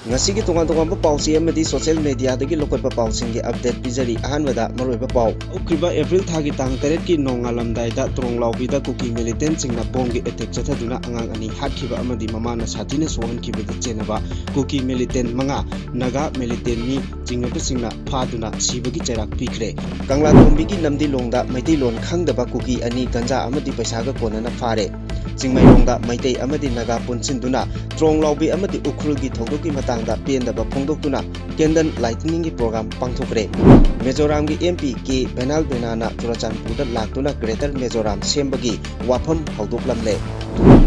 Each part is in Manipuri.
Ngasigi tongan pausi amadi social media dagi lokotpa pausingi update pizari ahanbada maroiba pau. Ukriba April thagi tang teret ki nongalamdaida Trongloubida Kuki Millitant singna bomgi attack chathaduna angang ani Hatkhiba amadi mamana satina sohankibada chenaba Kuki Millitant manga naga militant ni jingnaba singna phaduna sibagi chairak pikre. Kangla tombigi namdi longda Meitei lon khangdaba Kuki ani ganja amadi paisaga konana phare. Jingmailongda Meitei amadi naga punsinduna Trongloubi amadi ukrulgi thodoki matangda pendaba phongdoktuna candle lighting gi program pangthokre. Mizoram gi MP ki Benal Benana Churachandpurda laktuna Greater Mizoram sembagi wafam hawdoklamle.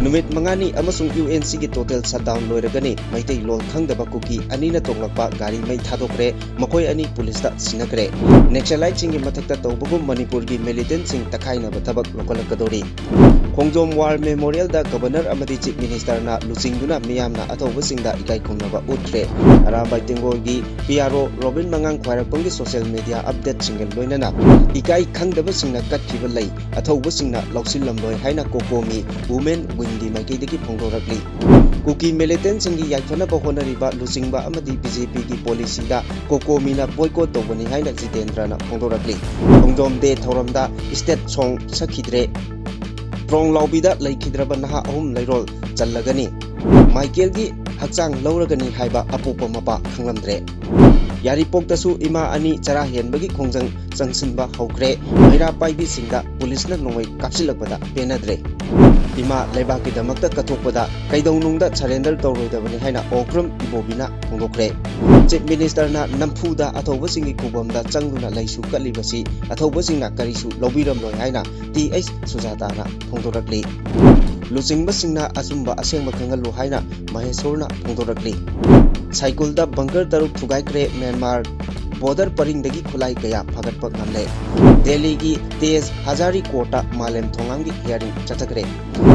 Numit mangani amasung UNC gi total shutdown loiragani Meitei lol khangdaba Kuki anina tonglakpa gari mai thadokre makoi ani police da sinakre. Nexalite singi mathakta tawbugum Manipur gi militant sing takhaina bathabak lokalakadori. Khongjom War Memorial da Governor amadi Chief Minister na luchingduna miyamna athawbasingda ikai khungnaba utre. Arambai Tengol gi PRO Robin Mangang khwairakpanggi social media update single loinana ikai khangdaba singna katkiba lei athawbasingna lausillamloi haina kokomi women wing gi maikeidagi phongdorakli. Kuki militant singi yaithanaba honariba luchingba amadi BJP gi policy da kokomi na boycott tawbani haina Jitendra na phongdorakli. Khongjom de thoramda state song sakhidre. Trongloubida laikhidraba naha ahum lairol challagani Michael gi hakchang lauragani haiba apupa mapa khanglamdre. Yaripoktasu ima ani chara henbagi khongjang changsinba hokre maira paibi singda police na nongmei kapsilakbada penadre. Ima leibaki damakta kathokpada kaidongnungda surrender tawroidabani haina okram ibobina phongdokre. Chief Minister na namfuda athawbasingi kubamda changduna laisu kalibasi athawbasingna karisu lobiramloi haina TH Sujata na phongdorakli. Luchingba asumba asengba khangalu haina Maheshwarna phongdorakli. Cycleda bunker taruk thugaikre Myanmar border paringdagi khulai kaya phagatpa ngamle. Delhi gi Tej Hazari Kota Malem Thongang gi hearing chathakre.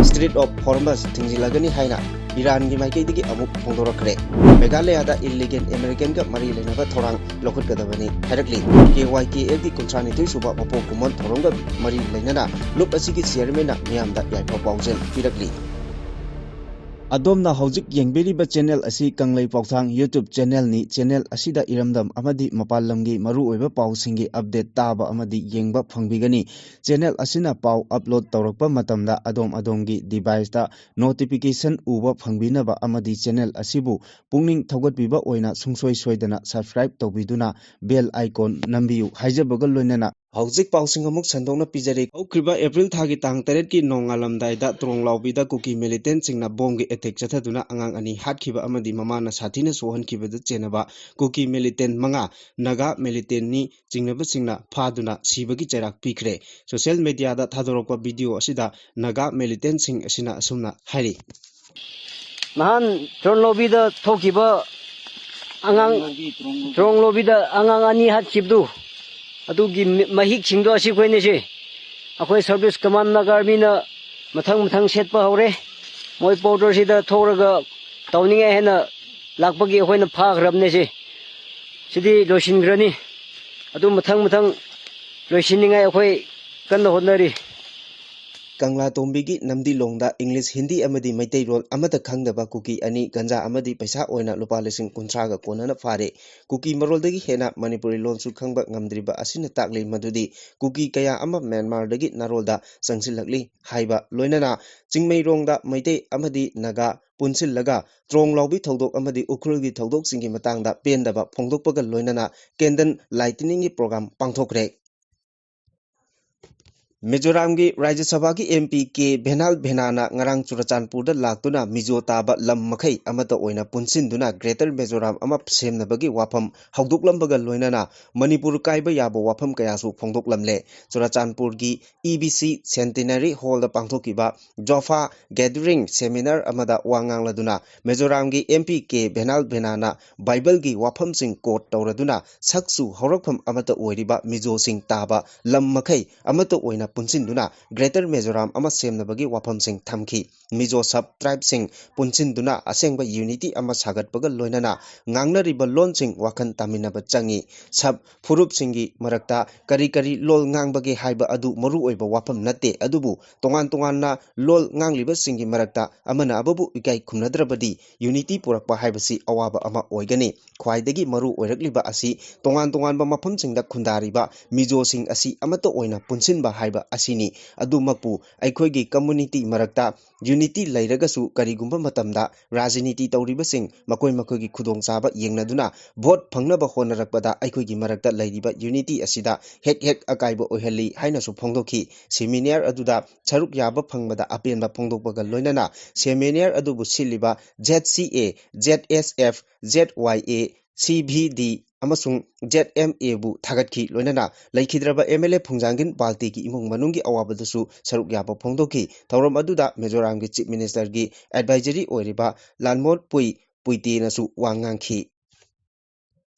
Street of Hormuz thingzilagani haina Iran gi maikeidagi amuk phongdorakre. Meghalaya da illegal American ga mari lenaba thorang lokhutgadabani hairakli. KYKL gi kunchani suba mapo kumon thoronga mari lenana lup asigi chairman na miyamda yaipa paujel pirakli. Adomna hojik yengbiriba channel asi Kanglai Pauthang YouTube channel ni channel asida iramdam amadi mapalamgi maru oiba pausingi update taba amadi yengba phangbigani. Channel asina pau upload tawrakpa matamda adom-adomgi device da notification uba phangbinaba amadi channel asibu pungning thogatbiba oina sungsoi soidana subscribe tawbiduna bell icon nambiyu haijabaga loinana Hojik pausing amuk sandongna pijari ukriba April thagi tang teret ki nongalamdaida Trongloubida Kuki Militant singna bomgi attack chathaduna angang ani Hatkhiba amadi mamana sathina sohankibada chenaba Kuki Militant manga naga militant ni jingnaba singna phaduna sibagi chairak pikre. Social media da thadorokpa video asida naga militant sing asina asumna hairi. Nahan Trongloubida thokiba angang Trongloubida angang ani Hatkhibu adugi mahik singdo asi khoine se akhoi service command na army na mathang setpa hore moi powder sida thoraga tawninga hena lakpagi khoina phagrabne se sidi losingrani adu mathang loisininga akhoi kanna honari. Kangla tombigi namdi longda English Hindi amadi Meitei rol amata khangdaba Kuki ani ganja amadi paisa oina lupa lesing kuntraga konana phare. Kuki maroldagi hena Manipuri lonsu khangba ngamdriba asina takli madudi Kuki kaya ama Myanmar dagi narolda sangsilakli haiba loinana Jingmailongda Meitei amadi naga punsillaga Trongloubi thodok amadi ukrulgi thodok singi matangda pendaba phongdokpaga loinana candle lighting gi program pangthokre. Mizoram gi Rajya Sabha gi MP ke Benal Benana ngarang Churachandpurda laktuna Mizo taba lam makhai amata oina punsinduna Greater Mizoram ama semnabagi wafam hawdoklambaga loinana Manipur kaiba yabo wafam kayasu phongdoklamle. Churachandpur gi EBC Centenary Hall da pangthokiba Jofa Gathering Seminar amada wangangladuna Mizoram gi MP ke Benal Benana Bible gi wafam sing quote tawraduna saksu horakpham amata oiriba Mizo sing taba lam makhai amata oina punchinduna Greater Mizoram ama semnabagi waphamsing thamki Mizo sub tribesing punchinduna asengba unity ama sagatpaga loinana ngangnariba lonsing wakan taminaba changi sub furupsingi marakta kari lol ngangbage haiba adu maru oiba wapam nate adubu tongan na lol ngangliba singi marakta amana ababu ikai khumnadrabadi unity purakpa haibasi awaba ama oigani khwaidagi maru oirakliba asi tongan ba mafamsingda khundariba Mizo sing asi amata oina punsinba haiba asini adumakpu aikhoigi community marakta unity lairagasu karigumba matamda rajniti tawribasing makoi khudong chaba yengnaduna vote phangnaba honarakpada aikhoigi marakta lairiba unity asida hek akaiba oihali hainasu phongdokhi seminar aduda charuk yaba phangbada apenba phongdokpaga loinana seminar adubu siliba ZCA ZSF ZYA CVD amasung ZMA bu thagatki loinana laikhidraba MLA Phungjangin Balti ki imong manungi awabadasu saruk yaba phongdokhi thauram aduda Mizoram gi Chief Minister gi advisory oiriba Lanmot Puite nasu wangangki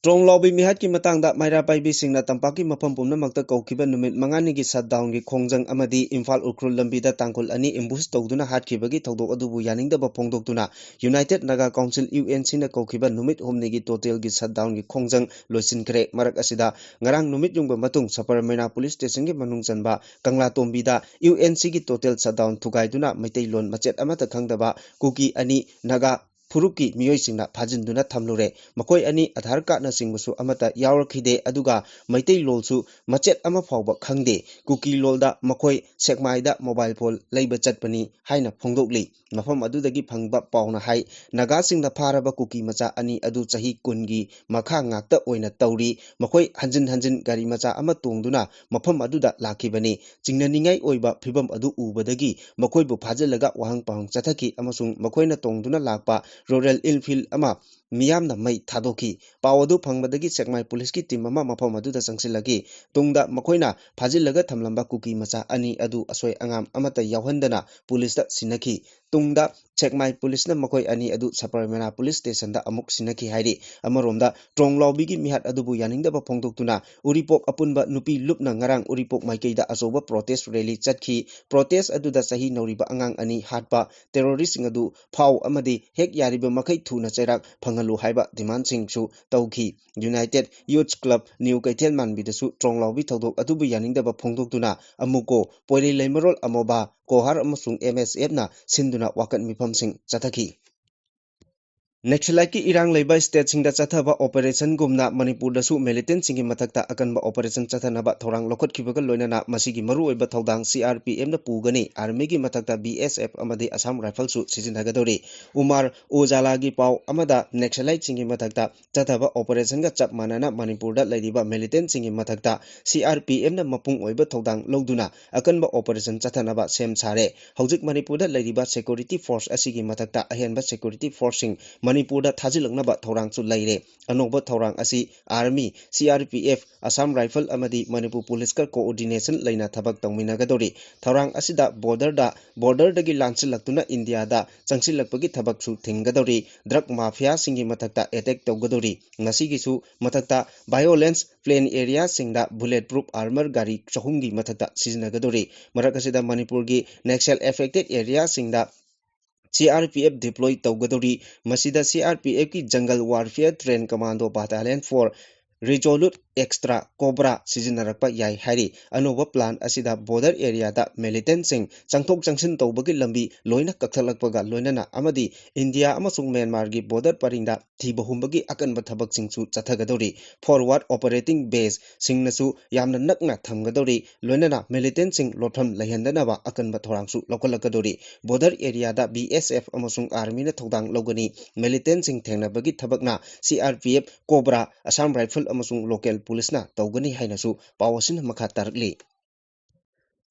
Trongloubida mihat ki matangda maira paibi singna tampaki mafam pumnamakta kaukiba numit mangani gi shutdown gi khongjang amadi Imphal ukrul lambida tangkul ani ambush tawduna hatkibagi thawdok adubu yaningdaba phongdoktuna United Naga Council UNC na kaukiba numit humni gi total gi shutdown gi khongjang loisinkhre marak asida ngarang numit yungba matung Saparmena police station gi manung chanba Kangla Tombida UNC gi total shutdown thugaiduna Meitei lon machet amata khangdaba Kuki ani Naga Furuki miyoisingna phajinduna thamlure makoi ani Aadhaar card na singbusu amata yaurakhide aduga Meitei lolsu machet ama phawba khangde Kuki lolda makoi sekmaida mobile phone leiba chatpani haina phongdokli mafam adudagi phangba pauna hai Naga singna Faraba Kuki macha ani adu chahi kungi makha ngakta oina tawri makoi hanjin gari macha ama tongduna mafam aduda lakhibani chingnaningai oiba phibam adu ubadagi makoibu phajalaga wahang pahang chathaki amasung makoina tongduna lakpa rural infill ama miyamna mai thadoki pawadu phangbadagi sekmai police ki team ama mafam aduda changsilagi tungda makoina phajilaga thamlamba Kuki macha ani adu asoi angam amata yawhandana police da sinaki tungda sekmai police na makoi ani adu Saparmena police station da amuk sinaki hairi amaromda Trongloubida gi mihat adubu yaningdaba phongdoktuna uripok apunba nupi lupna ngarang uripok maikeida asoba protest rally chatki protest aduda sahi nauriba angang ani hatpa terrorist adu phau amadi hek yariba makai thuna chairak phangalu haiba demand singsu tawki United Youth Club New Kaithel manbidasu Trongloubida thodok adubu yaningdaba phongdoktuna amuko poiri leimarol amoba kohar amasung MSF na sinduna wakat mifamsing chathaki Naxalite ki irang leiba state singda chathaba operation gumna Manipur dasu militant singi mathakta akanba operation chathanaba thorang lokhotkibaga loinana masigi maru oiba thodang CRPM na pugani army gi mathakta BSF amadi Assam Rifle su sijinagadori Umar Ojala gi pau amada Naxalite singi mathakta chathaba operation ga chap manana Manipur da leiriba militant singi mathakta CRPM na mapung oiba thodang loduna akanba operation chathanaba sem sare hojik Manipur da leiriba security force asigi mathakta ahenba security force sing Manipur da thajilaknaba thorang chu leire anoba thorang asi army CRPF Assam Rifle amadi Manipur police ka coordination leina thabak tawminagadori thorang asida border dagi lanchilaktuna India da changsilakpagi thabak chu thinggadori drug mafia singi mathakta attack tawgadori ngasigi su mathakta violence plain area singda bulletproof armor gari chahumgi mathakta sijinagadori marakasida Manipur gi Naxal affected area singda CRPF deploy tawgadori masida CRPF ki jungle warfare train commando battalion for resolute extra cobra sijinarakpa yai hari anoba plan asida border area da militant sing changthok changsin tawbagi lambi loina kakthaklakpaga loinana amadi India amasung Myanmar gi border paringda thiba humbagi akanba thabak singchu chathagadori forward operating base singnasu yamna nakna thamgadori loinana militant sing lotham lehendanaba akanba thorangsu lokalakadori border area da BSF amasung army na thodang logani militant sing thengnabagi thabakna CRPF cobra Assam Rifle amasung local police na tawgani hainasu pawasin makha tarakli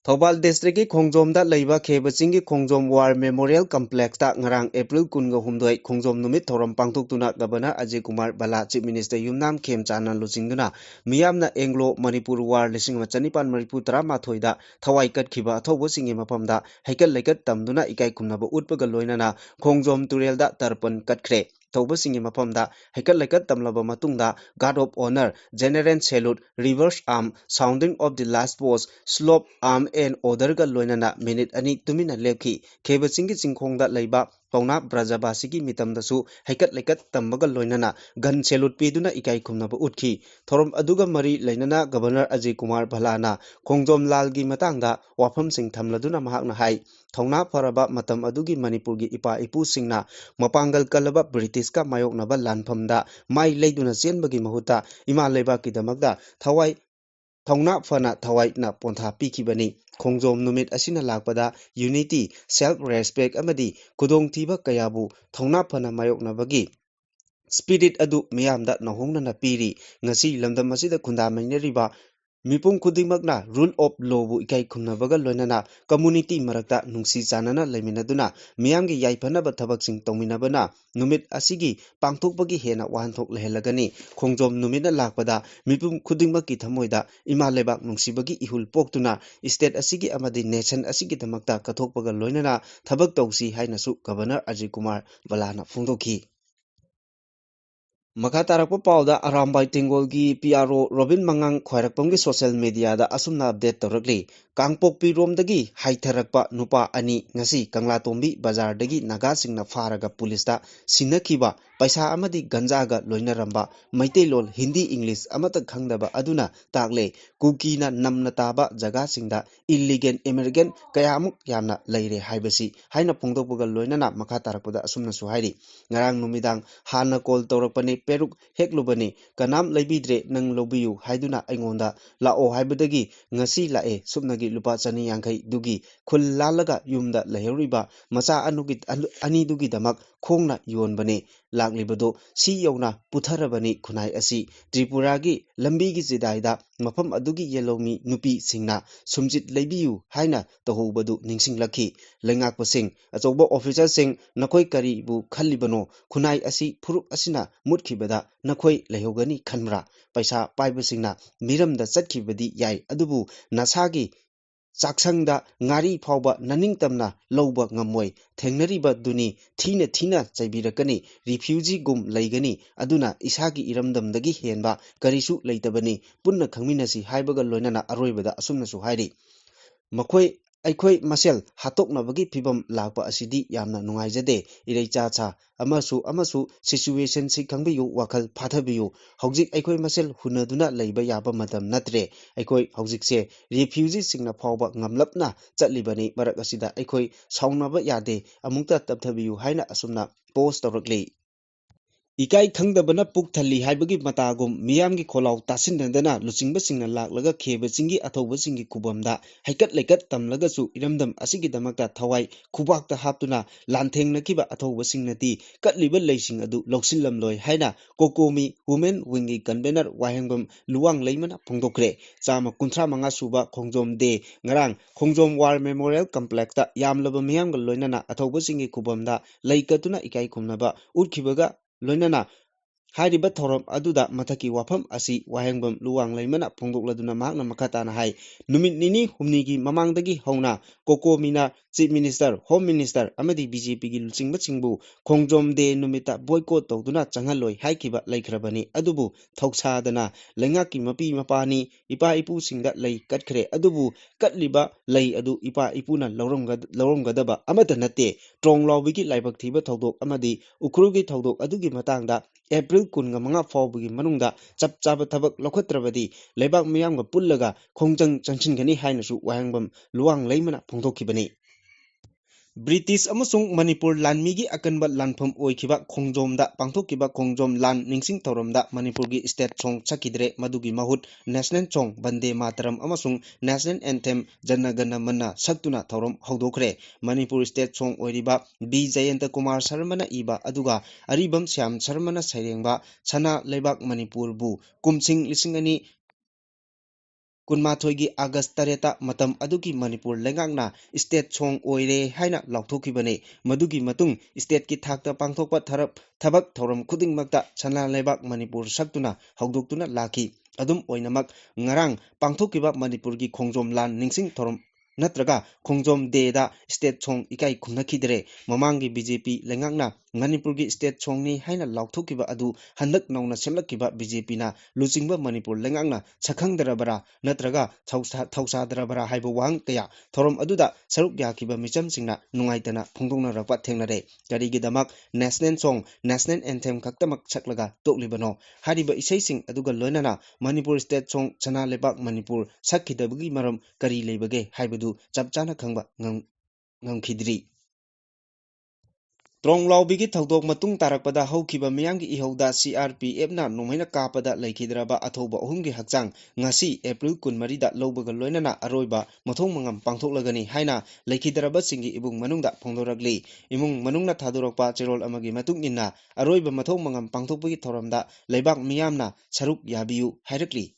Thobal district ki Khongjom da leiba khebaching ki Khongjom War Memorial Complex ta ngarang April 18 Khongjom numit thoram pangthoktuna Governor Ajay Kumar Bala Chief Minister Yumnam Khemchana luchingduna miyamna Anglo Manipur War 1913 da thawai katkhiba athobo singi mapamda haikal laikat tamduna ikai khumnaba utpaga loinana Khongjom Turel da tarpan katkhre ꯇꯧꯕꯁꯤꯡꯒꯤ ꯃꯐꯝꯗ ꯍꯩꯀꯠ ꯂꯩꯀꯠ ꯇꯝꯂꯕ ꯃꯇꯨꯡꯗ guard of honour, general salute, reverse arms, sounding of the last post, slow arms and ꯑꯣꯔꯗꯔꯒ ꯂꯣꯏꯅꯅ ꯃꯤꯅꯤꯠ 2 ꯇꯨꯃꯤꯟꯅ ꯂꯦꯞꯈꯤ꯫ ꯈꯦꯕ ꯆꯤꯡꯒꯤ ꯆꯤꯡꯈꯣꯡꯗ ꯂꯩꯕ ꯄꯥꯎꯅꯥ ꯕ꯭ꯔꯖꯕꯥꯁꯤꯒꯤ ꯃꯤꯇꯝꯗꯁꯨ ꯍꯩꯀꯠ ꯂꯩꯀꯠ ꯇꯝꯕꯒ ꯂꯣꯏꯅꯅ ꯒꯟ ꯁꯦꯂꯨꯠ ꯄꯤꯗꯨꯅ ꯏꯀꯥꯏ ꯈꯨꯝꯅꯕ ꯎꯠꯈꯤ꯫ ꯊꯧꯔꯝ ꯑꯗꯨꯒ ꯃꯔꯤ ꯂꯩꯅꯅ ꯒꯕꯔꯅꯔ ꯑꯖय ꯀꯨꯃꯥꯔ ꯚꯜꯂꯥꯅ ꯈꯣꯡꯖꯣꯝ ꯂꯥꯜꯒꯤ ꯃꯇꯥꯡꯗ ꯋꯥꯐꯝꯁꯤꯡ ꯊꯝꯂꯗꯨꯅ ꯃꯍꯥꯛꯅ ꯍꯥꯏ, ꯊꯧꯅꯥ ꯐꯔꯕ ꯃꯇꯝ ꯑꯗꯨꯒꯤ ꯃꯅꯤꯄꯨꯔꯒꯤ ꯏꯄꯥ ꯏꯄꯨꯁꯤꯡꯅ ꯃꯄꯥꯡꯒꯜ ꯀꯜꯂꯕ ꯕ꯭ꯔꯤꯇꯤꯁꯀ ꯃꯥꯌꯣꯛꯅꯕ ꯂꯥꯟꯐꯝꯗ ꯃꯥꯏ ꯂꯩꯗꯨꯅ ꯆꯦꯟꯕꯒꯤ ꯃꯍꯨꯠꯇ ꯏꯃꯥ ꯂꯩꯕꯥꯛꯀꯤꯗꯃꯛꯇ ꯊꯧꯅꯥ ꯐꯅ ꯊꯋꯥꯏꯅ ꯄꯣꯟꯊꯥ ꯄꯤꯈꯤꯕꯅꯤ꯫ ꯈꯣꯡꯖꯣꯝ ꯅꯨꯃꯤꯠ ꯑꯁꯤꯅ ꯂꯥꯛꯄꯗ ꯌꯨꯅꯤꯇꯤ, ꯁꯦꯜꯐ ꯔꯦꯁꯄꯦꯛ ꯑꯃꯗꯤ ꯈꯨꯗꯣꯡꯊꯤꯕ ꯀꯌꯥꯕꯨ ꯊꯧꯅꯥ ꯐꯅ ꯃꯥꯌꯣꯛꯅꯕꯒꯤ ꯁ꯭ꯄꯤꯔꯤꯠ ꯑꯗꯨ ꯃꯤꯌꯥꯝꯗ ꯅꯧꯍꯧꯅꯅ ꯄꯤꯔꯤ꯫ ꯉꯁꯤ ꯂꯝꯗꯝ ꯑꯁꯤꯗ ꯈꯨꯟꯗꯥꯃꯤꯟꯅꯔꯤꯕ ꯃꯤꯄꯨꯝ ꯈꯨꯗꯤꯡꯃꯛꯅ ꯔꯨꯜ ꯑꯣꯐ ꯂꯣꯕꯨ ꯏꯀꯥꯏ ꯈꯨꯝꯅꯕꯒ ꯂꯣꯏꯅꯅ ꯀꯝꯃꯨꯅꯤꯇꯤ ꯃꯔꯛꯇ ꯅꯨꯡꯁꯤ ꯆꯥꯟꯅꯅ ꯂꯩꯃꯤꯟꯅꯗꯨꯅ ꯃꯤꯌꯥꯝꯒꯤ ꯌꯥꯏꯐꯅꯕ ꯊꯕꯛꯁꯤꯡ ꯇꯧꯃꯤꯟꯅꯕꯅ ꯅꯨꯃꯤꯠ ꯑꯁꯤꯒꯤ ꯄꯥꯡꯊꯣꯛꯄꯒꯤ ꯍꯦꯟꯅ ꯋꯥꯍꯟꯊꯣꯛ ꯂꯩꯍꯜꯂꯒꯅꯤ꯫ ꯈꯣꯡꯖꯣꯝ ꯅꯨꯃꯤꯠꯅ ꯂꯥꯛꯄꯗ ꯃꯤꯄꯨꯝ ꯈꯨꯗꯤꯡꯃꯛꯀꯤ ꯊꯃꯣꯏꯗ ꯏꯃꯥ ꯂꯩꯕꯥꯛ ꯅꯨꯡꯁꯤꯕꯒꯤ ꯏꯍꯨꯜ ꯄꯣꯛꯇꯨꯅ ꯏꯁꯇꯦꯠ ꯑꯁꯤꯒꯤ ꯑꯃꯗꯤ ꯅꯦꯁꯟ ꯑꯁꯤꯒꯤꯗꯃꯛꯇ ꯀꯠꯊꯣꯛꯄꯒ ꯂꯣꯏꯅꯅ ꯊꯕꯛ ꯇꯧꯁꯤ ꯍꯥꯏꯅꯁꯨ ꯒꯕꯔꯅꯔ ꯑꯖय ꯀꯨꯃꯥꯔ ꯚꯜꯂꯥꯅ ꯐꯣꯡꯗꯣꯛꯈꯤ꯫ ꯃꯈꯥ ꯇꯥꯔꯛꯄ ꯄꯥꯎꯗ ꯑꯔꯥꯝꯕꯥꯏ ꯇꯦꯡꯒꯣꯜꯒꯤ ꯄꯤ.ꯑꯥꯔ.ꯑꯣ ꯔꯣꯕꯤꯟ ꯃꯉꯥꯡ ꯈ꯭ꯋꯥꯏꯔꯥꯛꯄꯝꯒꯤ ꯁꯣꯁꯤꯌꯦꯜ ꯃꯤꯗꯤꯌꯥꯗ ꯑꯁꯨꯝꯅ ꯑꯞꯗꯦꯠ ꯇꯧꯔꯛꯂꯤ꯫ ꯀꯥꯡꯄꯣꯛꯄꯤꯔꯣꯝꯗꯒꯤ ꯍꯥꯏꯊꯔꯛꯄ ꯅꯨꯄꯥ 2 ꯉꯁꯤ ꯀꯪꯂꯥꯇꯣꯝꯕꯤ ꯕꯖꯥꯔꯗꯒꯤ ꯅꯥꯒꯥꯁꯤꯡꯅ ꯐꯥꯔꯒ ꯄꯨꯂꯤꯁꯇ ꯁꯤꯟꯅꯈꯤꯕ ꯄꯩꯁꯥ ꯑꯃꯗꯤ ꯒꯟꯖꯥꯒ ꯂꯣꯏꯅꯔꯝꯕ ꯃꯩꯇꯩꯂꯣꯟ, ꯍꯤꯟꯗꯤ, ꯏꯪꯂꯤꯁ ꯑꯃꯠꯇ ꯈꯪꯗꯕ ꯑꯗꯨꯅ ꯇꯥꯛꯂꯦ ꯀꯨꯀꯤꯅ ꯅꯝꯅ ꯇꯥꯕ ꯖꯒꯥꯁꯤꯡꯗ ꯏꯜꯂꯤꯒꯦꯜ ꯏꯃꯤꯒ꯭ꯔꯦꯟꯠ ꯀꯌꯥꯃꯨꯛ ꯌꯥꯝꯅ ꯂꯩꯔꯦ ꯍꯥꯏꯕꯁꯤ ꯍꯥꯏꯅ ꯐꯣꯡꯗꯣꯛꯄꯒ ꯂꯣꯏꯅꯅ ꯃꯈꯥ ꯇꯥꯔꯛꯄꯗ ꯑꯁꯨꯝꯅꯁꯨ ꯍꯥꯏꯔꯤ꯫ ꯉꯔꯥꯡ ꯅꯨꯃꯤꯗꯥꯡ ꯍꯥꯟꯅ ꯀꯣꯜ ꯇꯧꯔꯛꯄꯅꯤ, ꯄꯦꯔꯨꯛ ꯍꯦꯛꯂꯨꯕꯅꯤ, ꯀꯅꯥꯝ ꯂꯩꯕꯤꯗ꯭ꯔꯦ, ꯅꯪ ꯂꯧꯕꯤꯌꯨ ꯍꯥꯏꯗꯨꯅ ꯑꯩꯉꯣꯟꯗ ꯂꯥꯛꯑꯣ ꯍꯥꯏꯕꯗꯒꯤ ꯉꯁꯤ ꯂꯥꯛꯑꯦ, ꯁꯨꯞꯅꯒꯤ ꯂꯨꯄꯥ 150 ꯗꯨꯒꯤ ꯈꯨꯜ ꯂꯥꯜꯂꯒ ꯌꯨꯝꯗ ꯂꯩꯍꯧꯔꯤꯕ ꯃꯆꯥ ꯑꯅꯤꯗꯨꯒꯤꯗꯃꯛ ꯈꯣꯡꯅ ꯌꯣꯟꯕꯅꯦ꯫ ꯂꯥꯛꯂꯤꯕꯗꯣ ꯁꯤ ꯌꯧꯅ ꯄꯨꯊꯔꯕꯅꯤ ꯈꯨꯟꯅꯥꯏ ꯑꯁꯤ꯫ ꯇ꯭ꯔꯤꯄꯨꯔꯥꯒꯤ ꯂꯝꯕꯤꯒꯤ ꯆꯤꯗꯥꯏꯗ ꯃꯐꯝ ꯑꯗꯨꯒꯤ ꯌꯦꯜꯂꯧꯃꯤ ꯅꯨꯄꯤꯁꯤꯡꯅ ꯁꯨꯝꯆꯤꯠ ꯂꯩꯕꯤꯌꯨ ꯍꯥꯏꯅ ꯇꯧꯍꯧꯕꯗꯨ ꯅꯤꯡꯁꯤꯡꯂꯛꯈꯤ꯫ ꯂꯩꯉꯥꯛꯄꯁꯤꯡ, ꯑꯆꯧꯕ ꯑꯣꯐꯤꯁꯔꯁꯤꯡ, ꯅꯈꯣꯏ ꯀꯔꯤꯕꯨ ꯈꯜꯂꯤꯕꯅꯣ? ꯈꯨꯟꯅꯥꯏ ꯑꯁꯤ ꯐꯨꯔꯨꯞ ꯑꯁꯤꯅ ꯃꯨꯠꯈꯤꯕꯗ ꯅꯈꯣꯏ ꯂꯩꯍꯧꯒꯅꯤ ꯈꯟꯕ꯭ꯔꯥ? ꯄꯩꯁꯥ ꯄꯥꯏꯕꯁꯤꯡꯅ ꯃꯤꯔꯝꯗ ꯆꯠꯈꯤꯕꯗꯤ ꯌꯥꯏ, ꯑꯗꯨꯕꯨ ꯅꯁꯥꯒꯤ ꯆꯥꯛꯁꯪꯗ ꯉꯥꯔꯤ ꯐꯥꯎꯕ ꯅꯅꯤꯡꯇꯝꯅ ꯂꯧꯕ ꯉꯝꯃꯣꯏ꯫ ꯊꯦꯡꯅꯔꯤꯕꯗꯨꯅꯤ, ꯊꯤꯅ ꯊꯤꯅ ꯆꯩꯕꯤꯔꯛꯀꯅꯤ, ꯔꯤꯐ꯭ꯌꯨꯖꯤꯒꯨꯝ ꯂꯩꯒꯅꯤ, ꯑꯗꯨꯅ ꯏꯁꯥꯒꯤ ꯏꯔꯝꯗꯝꯗꯒꯤ ꯍꯦꯟꯕ ꯀꯔꯤꯁꯨ ꯂꯩꯇꯕꯅꯤ, ꯄꯨꯟꯅ ꯈꯪꯃꯤꯟꯅꯁꯤ ꯍꯥꯏꯕꯒ ꯂꯣꯏꯅꯅ ꯑꯔꯣꯏꯕꯗ ꯑꯁꯨꯝꯅꯁꯨ ꯍꯥꯏꯔꯤ꯫ ꯑꯩꯈꯣꯏ ꯃꯁꯦꯜ ꯍꯥꯠꯇꯣꯛꯅꯕꯒꯤ ꯐꯤꯚꯝ ꯂꯥꯛꯄ ꯑꯁꯤꯗꯤ ꯌꯥꯝꯅ ꯅꯨꯡꯉꯥꯏꯖꯗꯦ꯫ ꯏꯔꯩꯆꯥ ꯑꯃꯁꯨ ꯁꯤꯆꯨꯋꯦꯁꯟꯁꯤ ꯈꯪꯕꯤꯌꯨ, ꯋꯥꯈꯜ ꯐꯥꯊꯕꯤꯌꯨ꯫ ꯍꯧꯖꯤꯛ ꯑꯩꯈꯣꯏ ꯃꯁꯦꯜ ꯍꯨꯟꯅꯗꯨꯅ ꯂꯩꯕ ꯌꯥꯕ ꯃꯇꯝ ꯅꯠꯇ꯭ꯔꯦ꯫ ꯑꯩꯈꯣꯏ ꯍꯧꯖꯤꯛꯁꯦ ꯔꯤꯐ꯭ꯌꯨꯖꯤꯁꯤꯡꯅ ꯐꯥꯎꯕ ꯉꯝꯂꯞꯅ ꯆꯠꯂꯤꯕꯅꯤ꯫ ꯃꯔꯛ ꯑꯁꯤꯗ ꯑꯩꯈꯣꯏ ꯁꯥꯎꯅꯕ ꯌꯥꯗꯦ, ꯑꯃꯨꯛꯇ ꯇꯞꯊꯕꯤꯌꯨ ꯍꯥꯏꯅ ꯑꯁꯨꯝꯅ ꯄꯣꯁꯠ ꯇꯧꯔꯛꯂꯤ꯫ ꯏꯀꯥꯏ ꯈꯪꯗꯕꯅ ꯄꯨꯛ ꯊꯜꯂꯤ ꯍꯥꯏꯕꯒꯤ ꯃꯇꯥꯒꯨꯝ ꯃꯤꯌꯥꯝꯒꯤ ꯈꯣꯜꯂꯥꯎ ꯇꯥꯁꯤꯟꯅꯗꯅ ꯂꯨꯆꯤꯡꯕꯁꯤꯡꯅ ꯂꯥꯛꯂꯒ ꯈꯦꯕ ꯆꯤꯡꯒꯤ ꯑꯊꯧꯕꯁꯤꯡꯒꯤ ꯈꯨꯕꯝꯗ ꯍꯩꯀꯠ ꯂꯩꯀꯠ ꯇꯝꯂꯒꯁꯨ ꯏꯔꯝꯗꯝ ꯑꯁꯤꯒꯤꯗꯃꯛꯇ ꯊꯋꯥꯏ ꯈꯨꯕꯥꯛꯇ ꯍꯥꯞꯇꯨꯅ ꯂꯥꯟꯊꯦꯡꯅꯈꯤꯕ ꯑꯊꯧꯕꯁꯤꯡꯅꯗꯤ ꯀꯠꯂꯤꯕ ꯂꯩꯁꯤꯡ ꯑꯗꯨ ꯂꯧꯁꯤꯜꯂꯝꯂꯣꯏ ꯍꯥꯏꯅ ꯀꯣꯀꯣꯃꯤ ꯋꯨꯃꯦꯟ ꯋꯤꯡꯒꯤ ꯀꯟꯚꯦꯅꯔ ꯋꯥꯍꯦꯡꯕꯝ ꯂꯨꯋꯥꯡꯂꯩꯃꯅ ꯐꯣꯡꯗꯣꯛꯈ꯭ꯔꯦ꯫ 135 ꯁꯨꯕ ꯈꯣꯡꯖꯣꯝ ꯗꯦ ꯉꯔꯥꯡ ꯈꯣꯡꯖꯣꯝ ꯋꯥꯔ ꯃꯦꯃꯣꯔꯤꯌꯦꯜ ꯀꯝꯄ꯭ꯂꯦꯛꯁꯇ ꯌꯥꯝꯂꯕ ꯃꯤꯌꯥꯝꯒ ꯂꯣꯏꯅꯅ ꯑꯊꯧꯕꯁꯤꯡꯒꯤ ꯈꯨꯕꯝꯗ ꯂꯩ ꯀꯠꯇꯨꯅ ꯏꯀꯥꯏ ꯈꯨꯝꯅꯕ ꯎꯠꯈꯤꯕꯒ ꯂꯣꯏꯅꯅ ꯍꯥꯏꯔꯤꯕ ꯊꯧꯔꯝ ꯑꯗꯨꯗ ꯃꯊꯛꯀꯤ ꯋꯥꯐꯝ ꯑꯁꯤ ꯋꯥꯍꯦꯡꯕꯝ ꯂꯨꯋꯥꯡꯂꯩꯃꯅ ꯐꯣꯡꯗꯣꯛꯂꯗꯨꯅ ꯃꯍꯥꯛꯅ ꯃꯈꯥ ꯇꯥꯅ ꯍꯥꯏ꯫ ꯅꯨꯃꯤꯠ ꯅꯤꯅꯤ ꯍꯨꯝꯅꯤꯒꯤ ꯃꯃꯥꯡꯗꯒꯤ ꯍꯧꯅ ꯀꯣꯀꯣꯃꯤꯅ ꯆꯤꯐ ꯃꯤꯅꯤꯁꯇꯔ, ꯍꯣꯝ ꯃꯤꯅꯤꯁꯇꯔ ꯑꯃꯗꯤ ꯕꯤ.ꯖꯦ.ꯄꯤꯒꯤ ꯂꯨꯆꯤꯡꯕꯁꯤꯡꯕꯨ ꯈꯣꯡꯖꯣꯝ ꯗꯦ ꯅꯨꯃꯤꯠꯇ ꯕꯣꯏꯀꯣꯠ ꯇꯧꯗꯨꯅ ꯆꯪꯍꯜꯂꯣꯏ ꯍꯥꯏꯈꯤꯕ ꯂꯩꯈ꯭ꯔꯕꯅꯤ, ꯑꯗꯨꯕꯨ ꯊꯧꯁꯥꯗꯅ ꯂꯩꯉꯥꯛꯀꯤ ꯃꯄꯤ ꯃꯄꯥꯅꯤ, ꯏꯄꯥ ꯏꯄꯨꯁꯤꯡꯗ ꯂꯩ ꯀꯠꯈ꯭ꯔꯦ, ꯑꯗꯨꯕꯨ ꯀꯠꯂꯤꯕ ꯂꯩ ꯑꯗꯨ ꯏꯄꯥ ꯏꯄꯨꯅ ꯂꯧꯔꯝꯒꯗꯕ ꯑꯃꯠꯇ ꯅꯠꯇꯦ꯫ ꯇ꯭ꯔꯣꯡꯂꯥꯎꯕꯤꯒꯤ ꯂꯥꯏꯕꯛ ꯊꯤꯕ ꯊꯧꯗꯣꯛ ꯑꯃꯗꯤ ꯎꯈ꯭ꯔꯨꯜꯒꯤ ꯊꯧꯗꯣꯛ ꯑꯗꯨꯒꯤ ꯃꯇꯥꯡꯗ ꯑꯦꯄ꯭ꯔꯤꯜ 15 ꯐꯥꯎꯕꯒꯤ ꯃꯅꯨꯡꯗ ꯆꯞ ꯆꯥꯕ ꯊꯕꯛ ꯂꯧꯈꯠꯇ꯭ꯔꯕꯗꯤ ꯂꯩꯕꯥꯛ ꯃꯤꯌꯥꯝꯒ ꯄꯨꯜꯂꯒ ꯈꯣꯡꯖꯪ ꯆꯪꯁꯤꯟꯒꯅꯤ ꯍꯥꯏꯅꯁꯨ ꯋꯥꯍꯦꯡꯕꯝ ꯂꯨꯋꯥꯡꯂꯩꯃꯅ ꯐꯣꯡꯗꯣꯛꯈꯤꯕꯅꯤ꯫ ꯕ꯭ꯔꯤꯇꯤꯁ ꯑꯃꯁꯨꯡ ꯃꯅꯤꯄꯨꯔ ꯂꯥꯟꯃꯤꯒꯤ ꯑꯀꯟꯕ ꯂꯥꯟꯐꯝ ꯑꯣꯏꯈꯤꯕ ꯈꯣꯡꯖꯣꯝꯗ ꯄꯥꯡꯊꯣꯛꯈꯤꯕ ꯈꯣꯡꯖꯣꯝ ꯂꯥꯟ ꯅꯤꯡꯁꯤꯡ ꯊꯧꯔꯝꯗ ꯃꯅꯤꯄꯨꯔꯒꯤ ꯁ꯭ꯇꯦꯠ ꯁꯣꯡ ꯁꯛꯈꯤꯗ꯭ꯔꯦ꯫ ꯃꯗꯨꯒꯤ ꯃꯍꯨꯠ ꯅꯦꯁꯅꯦꯜ ꯁꯣꯡ ꯕꯟꯗꯦ ꯃꯥꯇꯔꯝ ꯑꯃꯁꯨꯡ ꯅꯦꯁꯅꯦꯜ ꯑꯦꯟꯊꯦꯝ ꯖꯅ ꯒꯅ ꯃꯅ ꯁꯛꯇꯨꯅ ꯊꯧꯔꯝ ꯍꯧꯗꯣꯛꯈ꯭ꯔꯦ꯫ ꯃꯅꯤꯄꯨꯔ ꯁ꯭ꯇꯦꯠ ꯁꯣꯡ ꯑꯣꯏꯔꯤꯕ ꯕꯤ. ꯖꯌꯟꯇ ꯀꯨꯃꯥꯔ ꯁꯔꯃꯅ ꯏꯕ ꯑꯗꯨꯒ ꯑꯔꯤꯕꯝ ꯁ꯭ꯌꯥꯝ ꯁꯔꯃꯅ ꯁꯩꯔꯦꯡꯕ ꯁꯅꯥ ꯂꯩꯕꯥꯛ ꯃꯅꯤꯄꯨꯔꯕꯨ ꯀꯨꯝꯁꯤꯡ 2012ꯒꯤ ꯑꯥꯒꯁꯠ 8ꯇ ꯃꯇꯝ ꯑꯗꯨꯒꯤ ꯃꯅꯤꯄꯨꯔ ꯂꯩꯉꯥꯛꯅ ꯁ꯭ꯇꯦꯠ ꯁꯣꯡ ꯑꯣꯏꯔꯦ ꯍꯥꯏꯅ ꯂꯥꯎꯊꯣꯛꯈꯤꯕꯅꯤ꯫ ꯃꯗꯨꯒꯤ ꯃꯇꯨꯡ ꯁ꯭ꯇꯦꯠꯀꯤ ꯊꯥꯛꯇ ꯄꯥꯡꯊꯣꯛꯄ ꯊꯕꯛ ꯊꯧꯔꯝ ꯈꯨꯗꯤꯡꯃꯛꯇ ꯁꯅꯥ ꯂꯩꯕꯥꯛ ꯃꯅꯤꯄꯨꯔ ꯁꯛꯇꯨꯅ ꯍꯧꯗꯣꯛꯇꯨꯅ ꯂꯥꯛꯈꯤ꯫ ꯑꯗꯨꯝ ꯑꯣꯏꯅꯃꯛ ꯉꯔꯥꯡ ꯄꯥꯡꯊꯣꯛꯈꯤꯕ ꯃꯅꯤꯄꯨꯔꯒꯤ ꯈꯣꯡꯖꯣꯝ ꯂꯥꯟ ꯅꯤꯡꯁꯤꯡ ꯊꯧꯔꯝ ꯅꯠꯇ꯭ꯔꯒ ꯈꯣꯡꯖꯣꯝ ꯗꯦꯗ ꯁ꯭ꯇꯦꯠ ꯁꯣꯡ ꯏꯀꯥꯏ ꯈꯨꯝꯅꯈꯤꯗ꯭ꯔꯦ꯫ ꯃꯃꯥꯡꯒꯤ ꯕꯤ.ꯖꯦ.ꯄꯤ. ꯂꯩꯉꯥꯛꯅ Manipurgi state songni haina laukthokkiba adu handak nauna semlakkiba BJP na luchingba Manipur lengangna sakhangdarabara natraga thausadarabara haiba wang kaya thorom aduda saruk yakiba michamsingna nungaitana phongdongnarakpa thengnare karigidamak national song national anthem khaktamak saklaga toklibano hariba isaising aduga loinana Manipur state song chana lebak Manipur sakhidabagi maram kari leibage haibadu chapchana khangba ngamkhidri Trongloubida Thawdok Matung Tarakpada Hatkhiba Miyamgi Ihauda CRPF na Nongmei Kapada Laikhidraba Athoba Ahumgi Hakchang Ngasi April 13 da Lowbaga Loinana Aroiba Mathong Mangam Pangthoklagani haina Laikhidraba Singi Ibung Manungda Phongdoragli Imung Manungna Thadorokpa Cherol Amagi Matung Inna Aroiba Mathong Mangam Pangthokpagi Thoramda Leibak Miyamna Saruk Yabiyu Hairakli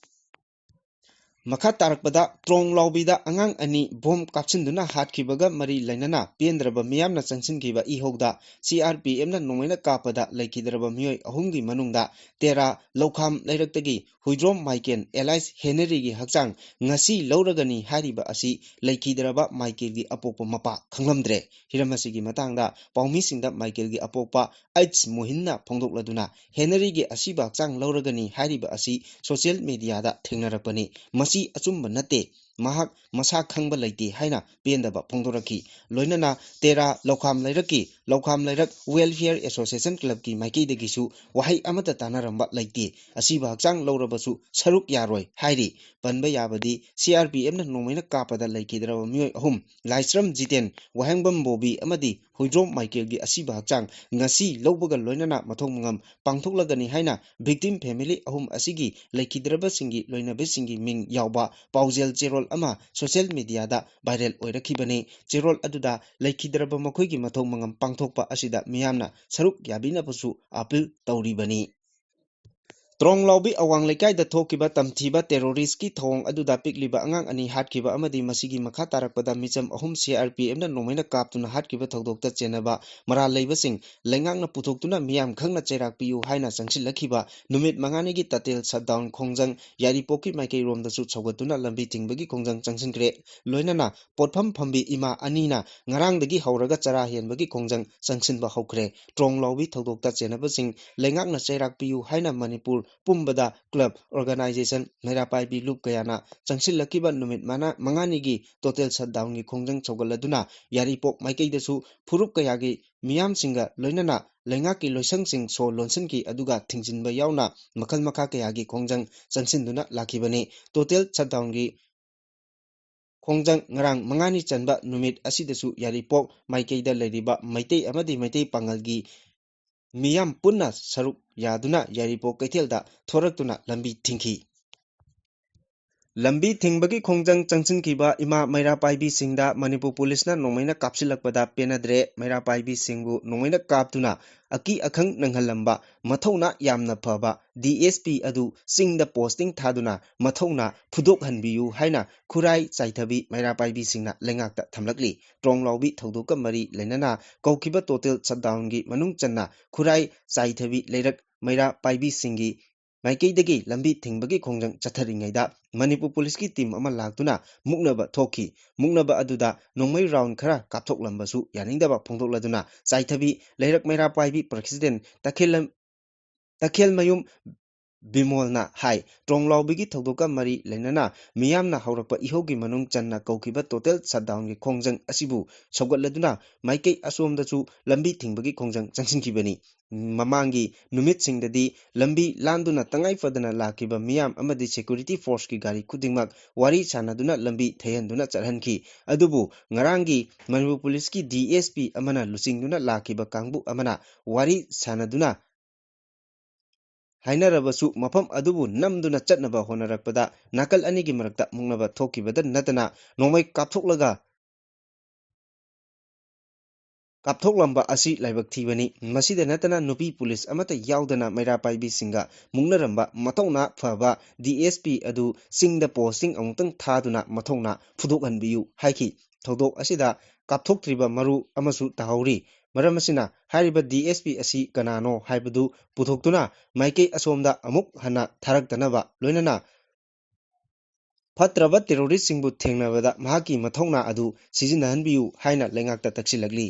Makha tarakpada Trongloubida Angang ani bom kapsinduna Hatkhibaga mari lainana pendraba miyamna changsinkiba ihogda CRPF na Nongmei Kapada laikhidraba miyoi ahumgi manungda tera lokham lairaktagi Huidrom Michael Elias Henry gi hakchang ngasi lauragani hariba asi laikhidraba Michael gi apokpa mapa khanglamdre hiramasi matangda paummisingda Michael gi apokpa H Mohinna phongdokladuna Henry gi asiba hakchang lauragani hariba asi social media da thengnarakpani masi achumba nate mahak masa khangba laite haina pendaba phongdoraki loinana tera lokham lairak welfare association club ki maiki degisu wahai amata tanaramba laite asiba hakchang laurabasu saruk yaroi hairi panba yabadi CRPF na Nongmei Kapada laikhidraba miyoi ahum Laisram Jiten Wahangbam Bobi amadi Huidrom Michael gi asiba hakchang ngasi lowbaga loinana mathong mangam pangthoklagani haina victim family ahum asigi laikhidraba singi loinabe singi ming yawba paujel cherol ama social media da viral oirakibani cherol aduda laikhidraba makhoigi mathong mangam pangthokpa asida miyamna saruk yabinabasu appeal tauribani Trongloubi awang lekai da thokiba tamthiba terrorist ki thong aduda pikliba angang ani hatkhiba amadi masigi makha tarakpada micham ahum CRPF na Nongmei Kaptuna Hatkhiba thodokta chenaba mara leibasing lengangna puthoktuna miyam khangna chairak piyu haina changsillakiba numit mangani gi tatel shutdown khongjang yaripoki maikei romdasu chawgatuna lambi tingbagi khongjang changsinkre loinana potpham phambi ima anina ngarangdagi hauraga chara henbagi khongjang changsinba hokre Trongloubi thodokta chenabasing lengangna chairak piyu haina Manipur Pumbada Club Organization Meirapai Loop Kayana Changsillakiba Numit Mangani gi total shutdown gi khongjang chawgaladuna Yaripok Maikeidasu Furup Kayagi Miyam Singa Loinana Lengaki Loisang Sing So Lonsan ki aduga Thingsinba Yauna Makal Makha Kayagi khongjang changsinduna lakibani total shutdown gi khongjang ngarang mangani chanba numit asidasu Yaripok Maikeida leriba Meitei amadi Meitei Pangalgi Miyam punna saruk yaduna Yaripok Kaithelda thoraktuna lambi thingki lambi thingbagi khongjang changsinkiba ima Meirapaibi singda Manipur police na Nongmei kapsilakpada penadre Meirapaibi singbu Nongmei kaptuna aki akhang nanghalamba mathona yamna phaba DSP adu singda posting thaduna mathona phudok hanbiyu haina khurai chaithabi Meirapaibi singna lengakta thamlakli Trongloubi thodokka mari lainana kaukiba total shutdown gi manung channa khurai chaithabi leirak Meirapaibi singi Maikeidagi lambi thingbagi khongjang chatharingaida Manipur police ki team ama laktuna muknaba thoki muknaba aduda Nongmei round khara kapthoklambasu yaningdaba phongdokladuna chaithabi leirak Meirapaibi president takhel mayum Bimolna hai Trongloubigi thodokka mari lainana miyamna haurakpa ihogi manung channa kaukiba total shutdown gi khongjang asibu sawgatladuna maikei asomdachu lambi thingbagi khongjang changsinkibani mamangi numit singdadi lambi landuna tangai fadana lakiba miyam amadi security force ki gari khudingmak wari sanaduna lambi thehenduna charhanki adubu ngarangi Manipur police ki DSP amana luchingduna lakiba kangbu amana wari sanaduna hainarabasu mafam adubu namduna chatnaba honarakpada nakal anigi marakta mungnaba thokibada natana Nongmei kapthoklamba asi laibak thibani masida natana nupi police amata yaudana Meirapaibi singa mungnaramba mathauna phaba DSP adu singda posting amutang thaduna mathona phudokhanbiyu haiki thodok asida kapthoktriba maru amasu tahauri maramasina hariba DSP asi kanano haibadu puthokduna maikei asomda amuk hana tharaktanaba loinana Fatraba terrorist singbu thengnabada mahaki mathona adu sijinahanbiyu haina lengakta taksilagli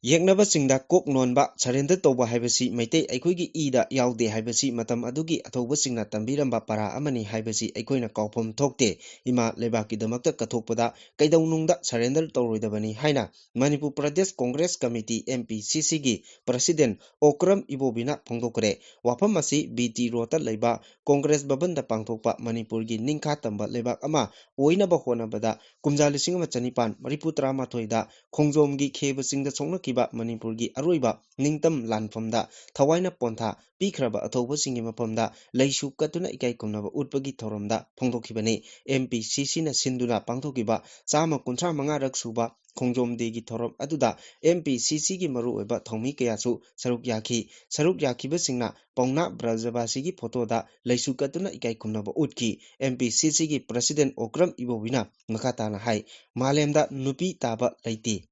ꯌꯦꯛꯅꯕꯁꯤꯡꯗ ꯀꯣꯛ ꯅꯣꯟꯕ ꯁꯔꯦꯟꯗꯔ ꯇꯧꯕ ꯍꯥꯏꯕꯁꯤ ꯃꯩꯇꯩ ꯑꯩꯈꯣꯏꯒꯤ ꯏꯗ ꯌꯥꯎꯗꯦ ꯍꯥꯏꯕꯁꯤ ꯃꯇꯝ ꯑꯗꯨꯒꯤ ꯑꯊꯧꯕꯁꯤꯡꯅ ꯇꯝꯕꯤꯔꯝꯕ ꯄꯔꯥ ꯑꯃꯅꯤ ꯍꯥꯏꯕꯁꯤ ꯑꯩꯈꯣꯏꯅ ꯀꯥꯎꯐꯝ ꯊꯣꯛꯇꯦ꯫ ꯏꯃꯥ ꯂꯩꯕꯥꯛꯀꯤꯗꯃꯛꯇ ꯀꯠꯊꯣꯛꯄꯗ ꯀꯩꯗꯧꯅꯨꯡꯗ ꯁꯔꯦꯟꯗꯔ ꯇꯧꯔꯣꯏꯗꯕꯅꯤ ꯍꯥꯏꯅ ꯃꯅꯤꯄꯨꯔ ꯄ꯭ꯔꯗꯦꯁ ꯀꯣꯡꯒ꯭ꯔꯦꯁ ꯀꯃꯤꯇꯤ MPCCꯒꯤ ꯄ꯭ꯔꯁꯤꯗꯦꯟꯠ ꯑꯣꯀ꯭ꯔꯝ ꯏꯕꯣꯕꯤꯅ ꯐꯣꯡꯗꯣꯛꯈ꯭ꯔꯦ꯫ ꯋꯥꯐꯝ ꯑꯁꯤ BT ꯔꯣꯗꯇ ꯂꯩꯕ ꯀꯣꯡꯒ꯭ꯔꯦꯁ ꯚꯕꯟꯗ ꯄꯥꯡꯊꯣꯛꯄ ꯃꯅꯤꯄꯨꯔꯒꯤ ꯅꯤꯡꯈꯥ ꯇꯝꯕ ꯂꯩꯕꯥꯛ ꯑꯃ ꯑꯣꯏꯅꯕ ꯍꯣꯠꯅꯕꯗ ꯀꯨꯝꯖꯥ 1939ꯗ ꯈꯣꯡꯖꯣꯝꯒꯤ ꯈꯦꯕ ꯆꯤꯡꯗ ꯁꯣꯛꯅꯈꯤꯕ ꯃꯅꯤꯄꯨꯔꯒꯤ ꯑꯔꯣꯏꯕ ꯅꯤꯡꯇꯝ ꯂꯥꯟꯐꯝꯗ ꯊꯋꯥꯏꯅ ꯄꯣꯟꯊꯥ ꯄꯤꯈ꯭ꯔꯕ ꯑꯊꯧꯕꯁꯤꯡꯒꯤ ꯃꯐꯝꯗ ꯂꯩꯁꯨ ꯀꯠꯇꯨꯅ ꯏꯀꯥꯏ ꯈꯨꯝꯅꯕ ꯎꯠꯄꯒꯤ ꯊꯧꯔꯝꯗ ꯐꯣꯡꯗꯣꯛꯈꯤꯕꯅꯤ꯫ MPCCꯅ ꯁꯤꯟꯗꯨꯅ ꯄꯥꯡꯊꯣꯛꯈꯤꯕ 135ꯔꯛ ꯁꯨꯕ ꯈꯣꯡꯖꯣꯝ ꯗꯦꯒꯤ ꯊꯧꯔꯝ ꯑꯗꯨꯗ MPCCꯒꯤ ꯃꯔꯨꯑꯣꯏꯕ ꯊꯧꯃꯤ ꯀꯌꯥꯁꯨ ꯁꯔꯨꯛ ꯌꯥꯈꯤ꯫ ꯁꯔꯨꯛ ꯌꯥꯈꯤꯕꯁꯤꯡꯅ ꯄꯥꯎꯅꯥ ꯕ꯭ꯔꯖꯕꯥꯁꯤꯒꯤ ꯐꯣꯇꯣꯗ ꯂꯩꯁꯨ ꯀꯠꯇꯨꯅ ꯏꯀꯥꯏ ꯈꯨꯝꯅꯕ ꯎꯠꯈꯤ꯫ MPCCꯒꯤ ꯄ꯭ꯔꯁꯤꯗꯦꯟꯠ ꯑꯣꯀ꯭ꯔꯝ ꯏꯕꯣꯕꯤꯅ ꯃꯈꯥ ꯇꯥꯅ ꯍꯥꯏ ꯃꯥꯂꯦꯝꯗ ꯅꯨꯄꯤ ꯇꯥꯕ ꯂꯩꯇꯦ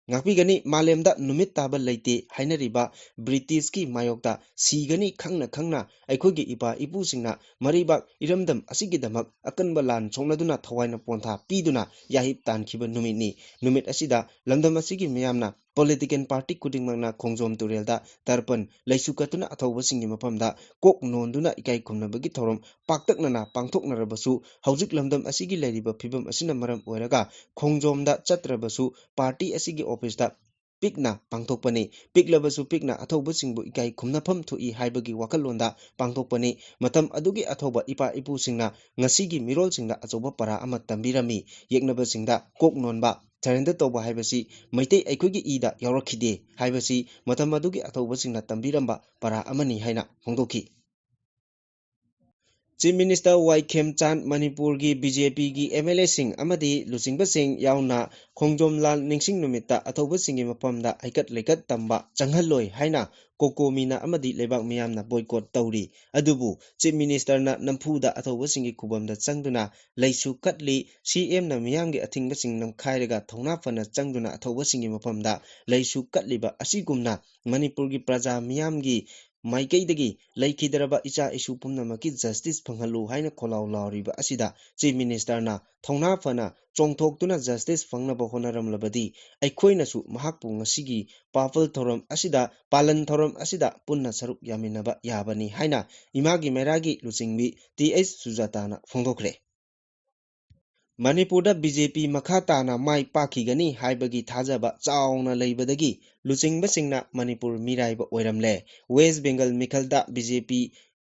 ꯉꯥꯛꯄꯤꯒꯅꯤ ꯃꯥꯂꯦꯝꯗ ꯅꯨꯃꯤꯠ ꯇꯥꯕ ꯂꯩꯇꯦ ꯍꯥꯏꯅꯔꯤꯕ ꯕ꯭ꯔꯤꯇꯤꯁꯀꯤ ꯃꯥꯌꯣꯛꯇ ꯁꯤꯒꯅꯤ ꯈꯪꯅ ꯈꯪꯅ ꯑꯩꯈꯣꯏꯒꯤ ꯏꯄꯥ ꯏꯄꯨꯁꯤꯡꯅ ꯃꯔꯩꯕꯥꯛ ꯏꯔꯝꯗꯝ ꯑꯁꯤꯒꯤꯗꯃꯛ ꯑꯀꯟꯕ ꯂꯥꯟ ꯁꯣꯛꯅꯗꯨꯅ ꯊꯋꯥꯏꯅ ꯄꯣꯟꯊꯥ ꯄꯤꯗꯨꯅ ꯌꯥꯍꯤꯞ ꯇꯥꯟꯈꯤꯕ ꯅꯨꯃꯤꯠꯅꯤ꯫ ꯅꯨꯃꯤꯠ ꯑꯁꯤꯗ ꯂꯝꯗꯝ ꯑꯁꯤꯒꯤ ꯃꯤꯌꯥꯝꯅ ꯄꯣꯂꯤꯇꯤꯀꯦꯜ ꯄꯥꯔꯇꯤ ꯈꯨꯗꯤꯡꯃꯛꯅ ꯈꯣꯡꯖꯣꯝ ꯇꯨꯔꯦꯜꯗ ꯇꯔꯄꯟ ꯂꯩꯁꯨ ꯀꯠꯇꯨꯅ ꯑꯊꯧꯕꯁꯤꯡꯒꯤ ꯃꯐꯝꯗ ꯀꯣꯛ ꯅꯣꯟꯗꯨꯅ ꯏꯀꯥꯏ ꯈꯨꯝꯅꯕꯒꯤ ꯊꯧꯔꯝ ꯄꯥꯛꯇꯛꯅꯅ ꯄꯥꯡꯊꯣꯛꯅꯔꯕꯁꯨ ꯍꯧꯖꯤꯛ ꯂꯝꯗꯝ ꯑꯁꯤꯒꯤ ꯂꯩꯔꯤꯕ ꯐꯤꯕꯝ ꯑꯁꯤꯅ ꯃꯔꯝ ꯑꯣꯏꯔꯒ ꯈꯣꯡꯖꯣꯝꯗ ꯆꯠꯇ꯭ꯔꯕꯁꯨ ꯄꯥꯔꯇꯤ ꯑꯁꯤꯒꯤ ꯑꯣꯐꯤꯁꯇ ꯄꯤꯛꯅ ꯄꯥꯡꯊꯣꯛꯄꯅꯤ꯫ ꯄꯤꯛꯂꯕꯁꯨ ꯄꯤꯛꯅ ꯑꯊꯧꯕꯁꯤꯡꯕꯨ ꯏꯀꯥꯏ ꯈꯨꯝꯅꯐꯝ ꯊꯣꯛꯏ ꯍꯥꯏꯕꯒꯤ ꯋꯥꯈꯜꯂꯣꯟꯗ ꯄꯥꯡꯊꯣꯛꯄꯅꯤ꯫ ꯃꯇꯝ ꯑꯗꯨꯒꯤ ꯑꯊꯧꯕ ꯏꯄꯥ ꯏꯄꯨꯁꯤꯡꯅ ꯉꯁꯤꯒꯤ ꯃꯤꯔꯣꯜꯁꯤꯡꯗ ꯑꯆꯧꯕ ꯄꯔꯥ ꯑꯃ ꯇꯝꯕꯤꯔꯝꯃꯤ꯫ ꯌꯦꯛꯅꯕꯁꯤꯡꯗ ꯀꯣꯛ ꯅꯣꯟꯕ ꯁꯔꯦꯟꯗꯔ ꯇꯧꯕ ꯍꯥꯏꯕꯁꯤ ꯃꯩꯇꯩ ꯑꯩꯈꯣꯏꯒꯤ ꯏꯗ ꯌꯥꯎꯔꯛꯈꯤꯗꯦ ꯍꯥꯏꯕꯁꯤ ꯃꯇꯝ ꯑꯗꯨꯒꯤ ꯑꯊꯧꯕꯁꯤꯡꯅ ꯇꯝꯕꯤꯔꯝꯕ ꯄꯔꯥ ꯑꯃꯅꯤ ꯍꯥꯏꯅ ꯐꯣꯡꯗꯣꯛꯈꯤ꯫ ꯆꯤꯐ ꯃꯤꯅꯤꯁꯇꯔ ꯋꯥꯏ ꯈꯦꯝꯆꯥꯟ ꯃꯅꯤꯄꯨꯔꯒꯤ BJPꯒꯤ MLAꯁꯤꯡ ꯑꯃꯗꯤ ꯂꯨꯆꯤꯡꯕꯁꯤꯡ ꯌꯥꯎꯅ ꯈꯣꯡꯖꯣꯝ ꯂꯥꯜ ꯅꯤꯡꯁꯤꯡ ꯅꯨꯃꯤꯠꯇ ꯑꯊꯧꯕꯁꯤꯡꯒꯤ ꯃꯐꯝꯗ ꯍꯩꯀꯠ ꯂꯩꯀꯠ ꯇꯝꯕ ꯆꯪꯍꯜꯂꯣꯏ ꯍꯥꯏꯅ ꯀꯣꯀꯣꯃꯤꯅ ꯑꯃꯗꯤ ꯂꯩꯕꯥꯛ ꯃꯤꯌꯥꯝꯅ ꯕꯣꯏꯀꯣꯠ ꯇꯧꯔꯤ꯫ ꯑꯗꯨꯕꯨ ꯆꯤꯐ ꯃꯤꯅꯤꯁꯇꯔꯅ ꯅꯝꯐꯨꯗ ꯑꯊꯧꯕꯁꯤꯡꯒꯤ ꯈꯨꯕꯝꯗ ꯆꯪꯗꯨꯅ ꯂꯩꯁꯨ ꯀꯠꯂꯤ꯫ CMꯅ ꯃꯤꯌꯥꯝꯒꯤ ꯑꯊꯤꯡꯕꯁꯤꯡ ꯅꯝꯈꯥꯏꯔꯒ ꯊꯧꯅꯥ ꯐꯅ ꯆꯪꯗꯨꯅ ꯑꯊꯧꯕꯁꯤꯡꯒꯤ ꯃꯐꯝꯗ ꯂꯩꯁꯨ ꯀꯠꯂꯤꯕ ꯑꯁꯤꯒꯨꯝꯅ ꯃꯅꯤꯄꯨꯔꯒꯤ ꯄ꯭ꯔꯖꯥ ꯃꯤꯌꯥꯝꯒꯤ ꯃꯥꯏꯀꯩꯗꯒꯤ ꯂꯩꯈꯤꯗ꯭ꯔꯕ ꯏꯆꯥ ꯏꯁꯨ ꯄꯨꯝꯅꯃꯛꯀꯤ ꯖꯁꯇꯤꯁ ꯐꯪꯍꯜꯂꯨ ꯍꯥꯏꯅ ꯈꯣꯜꯂꯥꯎ ꯂꯥꯎꯔꯤꯕ ꯑꯁꯤꯗ ꯆꯤꯐ ꯃꯤꯅꯤꯁꯇꯔꯅ ꯊꯧꯅꯥ ꯐꯅ ꯆꯣꯡꯊꯣꯛꯇꯨꯅ ꯖꯁꯇꯤꯁ ꯐꯪꯅꯕ ꯍꯣꯠꯅꯔꯝꯂꯕꯗꯤ ꯑꯩꯈꯣꯏꯅꯁꯨ ꯃꯍꯥꯛꯄꯨ ꯉꯁꯤꯒꯤ ꯄꯥꯂꯟ ꯊꯧꯔꯝ ꯑꯁꯤꯗ ꯄꯨꯟꯅ ꯁꯔꯨꯛ ꯌꯥꯃꯤꯟꯅꯕ ꯌꯥꯕꯅꯤ ꯍꯥꯏꯅ ꯏꯃꯥꯒꯤ ꯃꯩꯔꯥꯒꯤ ꯂꯨꯆꯤꯡꯕꯤ TH ꯁꯨꯖꯥꯇꯥꯅ ꯐꯣꯡꯗꯣꯛꯈ꯭ꯔꯦ꯫ ꯃꯅꯤꯄꯨꯔꯗ BJP ꯃꯈꯥ ꯇꯥꯅ ꯃꯥꯏ ꯄꯥꯛꯈꯤꯒꯅꯤ ꯍꯥꯏꯕꯒꯤ ꯊꯥꯖꯕ ꯆꯥꯎꯅ ꯂꯩꯕꯗꯒꯤ ꯂꯨꯆꯤꯡꯕꯁꯤꯡꯅ ꯃꯅꯤꯄꯨꯔ ꯃꯤꯔꯥꯏꯕ ꯑꯣꯏꯔꯝꯂꯦ꯫ ꯋꯦꯁ ꯕꯦꯡꯒꯜ ꯃꯤꯈꯜꯗ BJP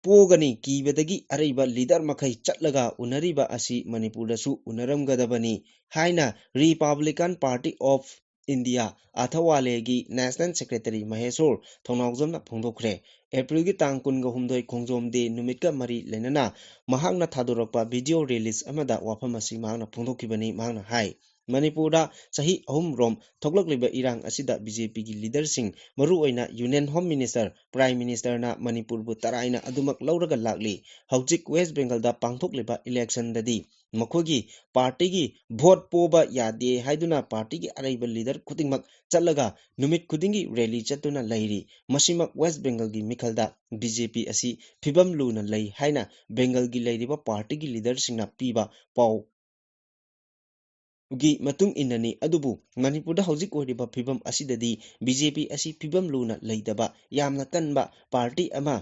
ꯄꯣꯒꯅꯤ ꯀꯤꯕꯗꯒꯤ ꯑꯔꯩꯕ ꯂꯤꯗꯔ ꯃꯈꯩ ꯆꯠꯂꯒ ꯎꯅꯔꯤꯕ ꯑꯁꯤ ꯃꯅꯤꯄꯨꯔꯗꯁꯨ ꯎꯅꯔꯝꯒꯗꯕꯅꯤ ꯍꯥꯏꯅ ꯔꯤꯄꯕ꯭ꯂꯤꯀꯥꯟ ꯄꯥꯔꯇꯤ ꯑꯣꯐ ꯏꯟꯗꯤꯌꯥ ꯑꯊꯋꯥꯂꯦꯒꯤ ꯅꯦꯁꯅꯦꯜ ꯁꯦꯀ꯭ꯔꯦꯇꯔꯤ ꯃꯍꯦꯁꯣꯔ ꯊꯧꯅꯥꯎꯖꯝꯅ ꯐꯣꯡꯗꯣꯛꯈ꯭ꯔꯦ꯫ ꯑꯦꯄ꯭ꯔꯤꯜꯒꯤ ꯇꯥꯡ 22 ꯈꯣꯡꯖꯣꯝ ꯗꯦ ꯅꯨꯃꯤꯠꯀ ꯃꯔꯤ ꯂꯩꯅꯅ ꯃꯍꯥꯛꯅ ꯊꯥꯗꯣꯔꯛꯄ ꯚꯤꯗꯤꯑꯣ ꯔꯤꯂꯤꯖ ꯑꯃꯗ ꯋꯥꯐꯝ ꯑꯁꯤ ꯃꯍꯥꯛꯅ ꯐꯣꯡꯗꯣꯛꯈꯤꯕꯅꯤ꯫ ꯃꯍꯥꯛꯅ ꯍꯥꯏ ꯃꯅꯤꯄꯨꯔꯗ ꯆꯍꯤ 3 ꯔꯣꯝ ꯊꯣꯛꯂꯛꯂꯤꯕ ꯏꯔꯥꯡ ꯑꯁꯤꯗ BJPꯒꯤ ꯂꯤꯗꯔꯁꯤꯡ ꯃꯔꯨꯑꯣꯏꯅ ꯌꯨꯅꯤꯌꯟ ꯍꯣꯝ ꯃꯤꯅꯤꯁꯇꯔ ꯄ꯭ꯔꯥꯏꯝ ꯃꯤꯅꯤꯁꯇꯔꯅ ꯃꯅꯤꯄꯨꯔꯕꯨ ꯇꯔꯥꯏꯅ ꯑꯗꯨꯃꯛ ꯂꯧꯔꯒ ꯂꯥꯛꯂꯤ꯫ ꯍꯧꯖꯤꯛ ꯋꯦꯁ ꯕꯦꯡꯒꯜꯗ ꯄꯥꯡꯊꯣꯛꯂꯤꯕ ꯏꯂꯦꯛꯁꯟꯗꯗꯤ ꯃꯈꯣꯏꯒꯤ ꯄꯥꯔꯇꯤꯒꯤ ꯚꯣꯠ ꯄꯣꯕ ꯌꯥꯗꯦ ꯍꯥꯏꯗꯨꯅ ꯄꯥꯔꯇꯤꯒꯤ ꯑꯔꯩꯕ ꯂꯤꯗꯔ ꯈꯨꯗꯤꯡꯃꯛ ꯆꯠꯂꯒ ꯅꯨꯃꯤꯠ ꯈꯨꯗꯤꯡꯒꯤ ꯔꯦꯂꯤ ꯆꯠꯇꯨꯅ ꯂꯩꯔꯤ꯫ ꯃꯁꯤꯃꯛ ꯋꯦꯁ ꯕꯦꯡꯒꯜꯒꯤ ꯃꯤꯈꯜꯗ BJP ꯑꯁꯤ ꯐꯤꯕꯝ ꯂꯨꯅ ꯂꯩ ꯍꯥꯏꯅ ꯕꯦꯡꯒꯜꯒꯤ ꯂꯩꯔꯤꯕ ꯄꯥꯔꯇꯤꯒꯤ ꯂꯤꯗꯔꯁꯤꯡꯅ ꯄꯤꯕ ꯄꯥꯎꯒꯤ ꯃꯇꯨꯡ ꯏꯟꯅꯅꯤ꯫ ꯑꯗꯨꯕꯨ ꯃꯅꯤꯄꯨꯔꯗ ꯍꯧꯖꯤꯛ ꯑꯣꯏꯔꯤꯕ ꯐꯤꯕꯝ ꯑꯁꯤꯗꯗꯤ BJP ꯑꯁꯤ ꯐꯤꯕꯝ ꯂꯨꯅ ꯂꯩꯇꯕ ꯌꯥꯝꯅ ꯀꯟꯕ ꯄꯥꯔꯇꯤ ꯑꯃ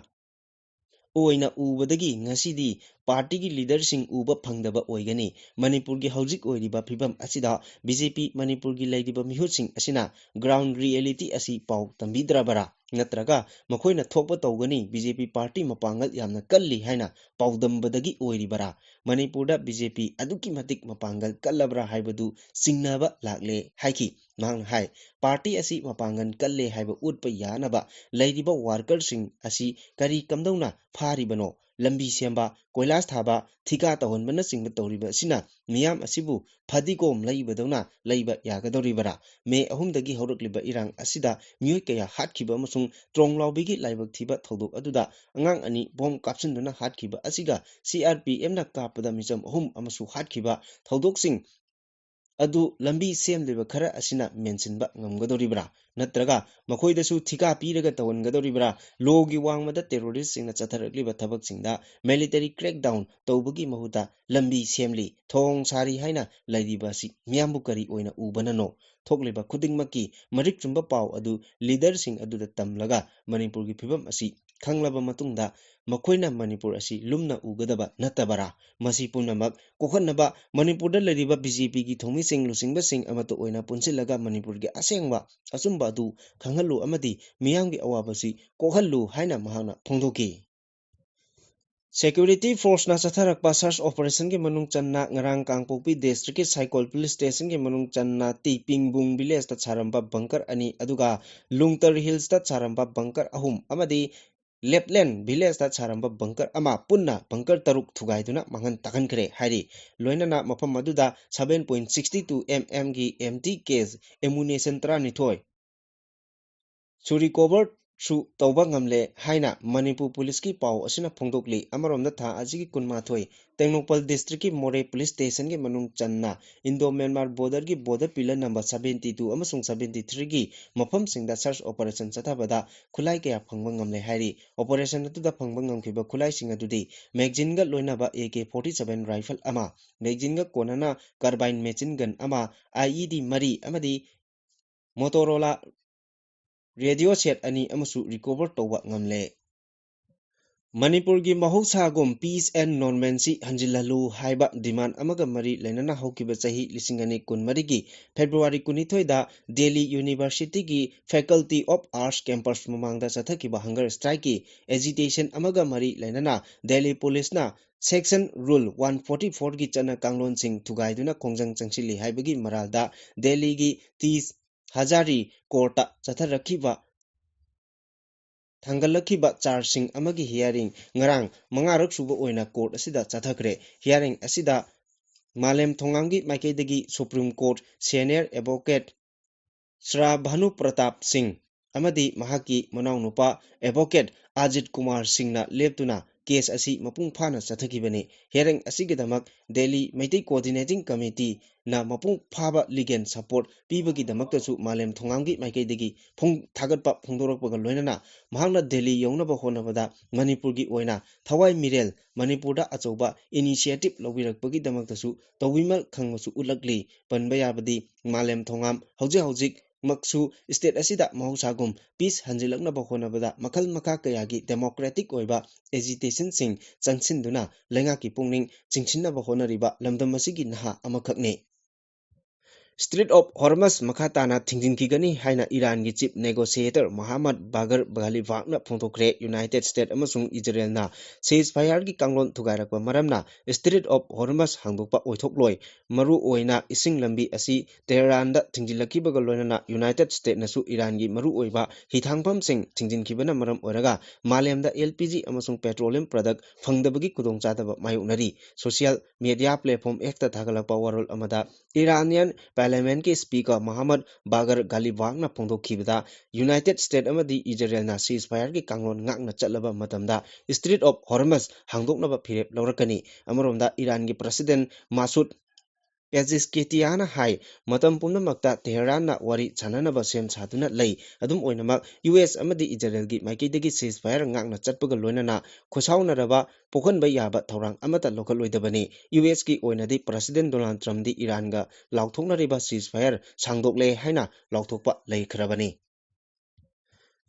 ꯑꯣꯏꯅ ꯎꯕꯗꯒꯤ ꯉꯁꯤꯗꯤ ꯄꯥꯔꯇꯤꯒꯤ ꯂꯤꯗꯔꯁꯤꯡ ꯎꯕ ꯐꯪꯗꯕ ꯑꯣꯏꯒꯅꯤ꯫ ꯃꯅꯤꯄꯨꯔꯒꯤ ꯍꯧꯖꯤꯛ ꯑꯣꯏꯔꯤꯕ ꯐꯤꯕꯝ ꯑꯁꯤꯗ BJP ꯃꯅꯤꯄꯨꯔꯒꯤ ꯂꯩꯔꯤꯕ ꯃꯤꯍꯨꯠꯁꯤꯡ ꯑꯁꯤꯅ ꯒ꯭ꯔꯥꯎꯟ ꯔꯤꯌꯦꯂꯤꯇꯤ ꯑꯁꯤ ꯄꯥꯎ ꯇꯝꯕꯤꯗ꯭ꯔꯕꯔꯥ ꯅꯠꯇ꯭ꯔꯒ ꯃꯈꯣꯏꯅ ꯊꯣꯛꯄ ꯇꯧꯒꯅꯤ BJP ꯄꯥꯔꯇꯤ ꯃꯄꯥꯡꯒꯜ ꯌꯥꯝꯅ ꯀꯜꯂꯤ ꯍꯥꯏꯅ ꯄꯥꯎꯗꯝꯕꯗꯒꯤ ꯑꯣꯏꯔꯤꯕꯔꯥ? ꯃꯅꯤꯄꯨꯔꯗ BJP ꯑꯗꯨꯛꯀꯤ ꯃꯇꯤꯛ ꯃꯄꯥꯡꯒꯜ ꯀꯜꯂꯕ꯭ꯔꯥ ꯍꯥꯏꯕꯗꯨ ꯆꯤꯡꯅꯕ ꯂꯥꯛꯂꯦ ꯍꯥꯏꯈꯤ꯫ ꯃꯍꯥꯛꯅ ꯍꯥꯏ ꯄꯥꯔꯇꯤ ꯑꯁꯤ ꯃꯄꯥꯡꯒꯜ ꯀꯜꯂꯦ ꯍꯥꯏꯕ ꯎꯠꯄ ꯌꯥꯅꯕ ꯂꯩꯔꯤꯕ ꯋꯥꯔꯀꯔꯁꯤꯡ ꯑꯁꯤ ꯀꯔꯤ ꯀꯝꯗꯧꯅ ꯐꯥꯔꯤꯕꯅꯣ? ꯂꯝꯕꯤ ꯁꯦꯝꯕ ꯀꯣꯏꯂꯥꯁ ꯊꯥꯕ ꯊꯤꯀꯥ ꯇꯧꯍꯟꯕꯅꯆꯤꯡꯕ ꯇꯧꯔꯤꯕ ꯑꯁꯤꯅ ꯃꯤꯌꯥꯝ ꯑꯁꯤꯕꯨ ꯐꯗꯤꯒꯣꯝ ꯂꯩꯕꯗꯧꯅ ꯂꯩꯕ ꯌꯥꯒꯗꯧꯔꯤꯕꯔꯥ? ꯃꯦ 3ꯗꯒꯤ ꯍꯧꯔꯛꯂꯤꯕ ꯏꯔꯥꯡ ꯑꯁꯤꯗ ꯃꯤꯑꯣꯏ ꯀꯌꯥ ꯍꯥꯠꯈꯤꯕ ꯑꯃꯁꯨꯡ ꯇ꯭ꯔꯣꯡꯂꯥꯎꯕꯤꯒꯤ ꯂꯥꯏꯕꯛ ꯊꯤꯕ ꯊꯧꯗꯣꯛ ꯑꯗꯨꯗ ꯑꯉꯥꯡ 2 ꯕꯣꯝ ꯀꯥꯞꯁꯤꯟꯗꯨꯅ ꯍꯥꯠꯈꯤꯕ ꯑꯁꯤꯒ CRPFꯅ ꯀꯥꯞꯄꯗ ꯃꯤꯆꯝ 3 ꯑꯃꯁꯨ ꯍꯥꯠꯈꯤꯕ ꯊꯧꯗꯣꯛꯁꯤꯡ अदु लंबी सेमलिबा खरा असिना मेंशनबा ngamgadoribra natraga makhoidasu thika piraga tawangadoribra logi wangmada terrorist singna chatharakliba thabak singda military crackdown tawbugi mahuta lambi semli thong sari haina laidiba si miyambu kari oina ubanano thokliba khudingmaki marik chumba paw adu leader sing adu da tamlaga manipur gi phibam asi khanglaba matungda makhoina manipur asi lumna ugadaba natabara masi punamak kokhanaba manipur da lariba bjp gi thomi sing lusingba sing amato oina punsilaga manipur gi asengba asumba adu khanghalu amadi miyamgi awabasi kokhallu haina mahana phongdoki Security Force na chatharakpa search operation ki manung channa ngarang kangpokpi district ki Saikol police station ki manung channa ti pingbung village ta charamba bunker ani aduga lungtar hills ta charamba bunker ahum amadi Lapland village ta charamba bunker ama punna bunker taruk thugaiduna mangan takan kre hari loinana mafam aduda 7.62 mm gi empty case ammunition tra nithoi Suri cover su tawba ngamle haina Manipur police ki paw asina phongdokli amaromda tha ajigi kunmathoi Tengnopal district ki More police station ki manung channa Indo Myanmar border ki border pillar number 72 amasung 73 gi mafam singda search operation chathabada khulai kaya phangba ngamle hairi operation atuda phangba ngamkhiba khulai sing adudi magazine ga loinaba AK47 rifle ama magazine ga konana carbine machine gun ama IED mari amadi Motorola radio set ani amasu recover towa ngamle Manipur gi mahousa peace and normalcy hanjilalu haiba demand amaga mari lainana haukiba chahi lisingani kunmari gi February 12 da Delhi University gi Faculty of Arts campus mamangda chathakiba hunger strike gi agitation amaga mari lainana Delhi police na Section Rule 144 gi chana kanglon sing thugaiduna khongjang changsili haibagi maralda Delhi gi 30 Hazari Court chatharakhiba Thangalakhiba charging amagi hearing ngarang mangarak suba oina court asida chathakre hearing asida Malem Thongamgi Maikaidagi Supreme Court Senior Advocate Shra Bhanu Pratap Singh amadi mahaki manaunupa Advocate Ajit Kumar Singhna leptuna case asi mapung phana chathakibani hearing asigidamak Delhi Meitei Coordinating Committee na mapung phaba legal support pibagi damaktasu Malem Thongamgi Maikaidagi phung thagatpa phungdorakpaga loinana mahangna Delhi yaunaba honabada Manipur gi oina thawai mirel Manipur da achauba initiative lobirakpagi damaktasu tawbimal khangmasu ulakli panba yabadi Malem Thongam hauji maksu state asida mahusagum peace hanjilaknaba honabada makhal makha kayagi democratic oiba agitation sing changsinduna lengaki pungning chingchinaba honariba lamdam asigi naha amakhakne Strait of Hormuz makhatana thingjinkhigani haina Iran gi chief negotiator Muhammad Bagar Ghalibafna phongthokre United States amasung Israel na ceasefire gi kanglon thugairakpa maramna Strait of Hormuz hangdokpa oithokloi maru oina ising lambi asi Tehran da thingjilakhibaga loinana United States nasu Iran gi maru oiba hithangpham sing thingjinkhibana maram oiraga malemda LPG amasung petroleum product phangdabagi kudongchadaba mayoknari social media platform ekta thagalakpa warol amada Iranian Parliament ki Speaker Muhammad Bagar Ghalibafna phongdokhibada United States amadi Israel na ceasefire ki kanglon ngakna chatlaba matamda Strait of Hormuz hangdoknaba phirep laurakani amaromda Iran gi President Masoud Pezeshkian hai matam pumnamakta Tehran na wari chananaba sem saduna lei adum oinamak US amadi Israel gi maikaidagi ceasefire ngakna chatpaga loinana khosaunaraba pokhanba yaba thorang amata lokaloidabani US ki oinadi President Donald Trump di Iran ga lauthoknariba ceasefire sangdokle haina lauthokpa leikhrabani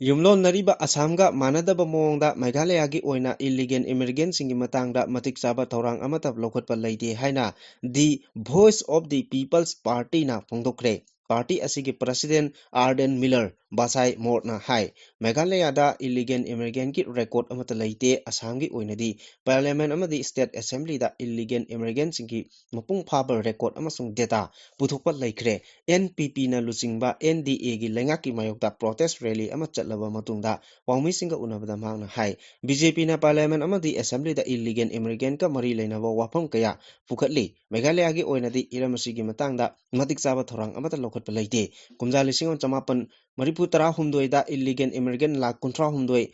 Yumlon nariba Assamga manadaba mongda Meghalayagi oina illegal immigrants singi matangda matik chaba thorang amata lokhatpa leide haina the Voice of the People's Party na phongdokre party asigi president Arden Miller Basai Morna hai Meghalaya da illegal immigrant ki record amata leite Assam gi oinadi parliament amadi state assembly da illegal immigrants singi mapung phaba record amasung data puthokpa leikre NPP na lucingba NDA gi lengaki mayokta protest rally ama chatlaba matungda wangmi singa unabada mangna hai BJP na parliament amadi assembly da illegal immigrant ka mari leinaba wafam kaya pukhatli Meghalaya gi oinadi iramasi gi matangda matik chaba thorang amata lokhatpa leite kumja lising chamapan maripu tara humdoi da illegal immigrant lakh 138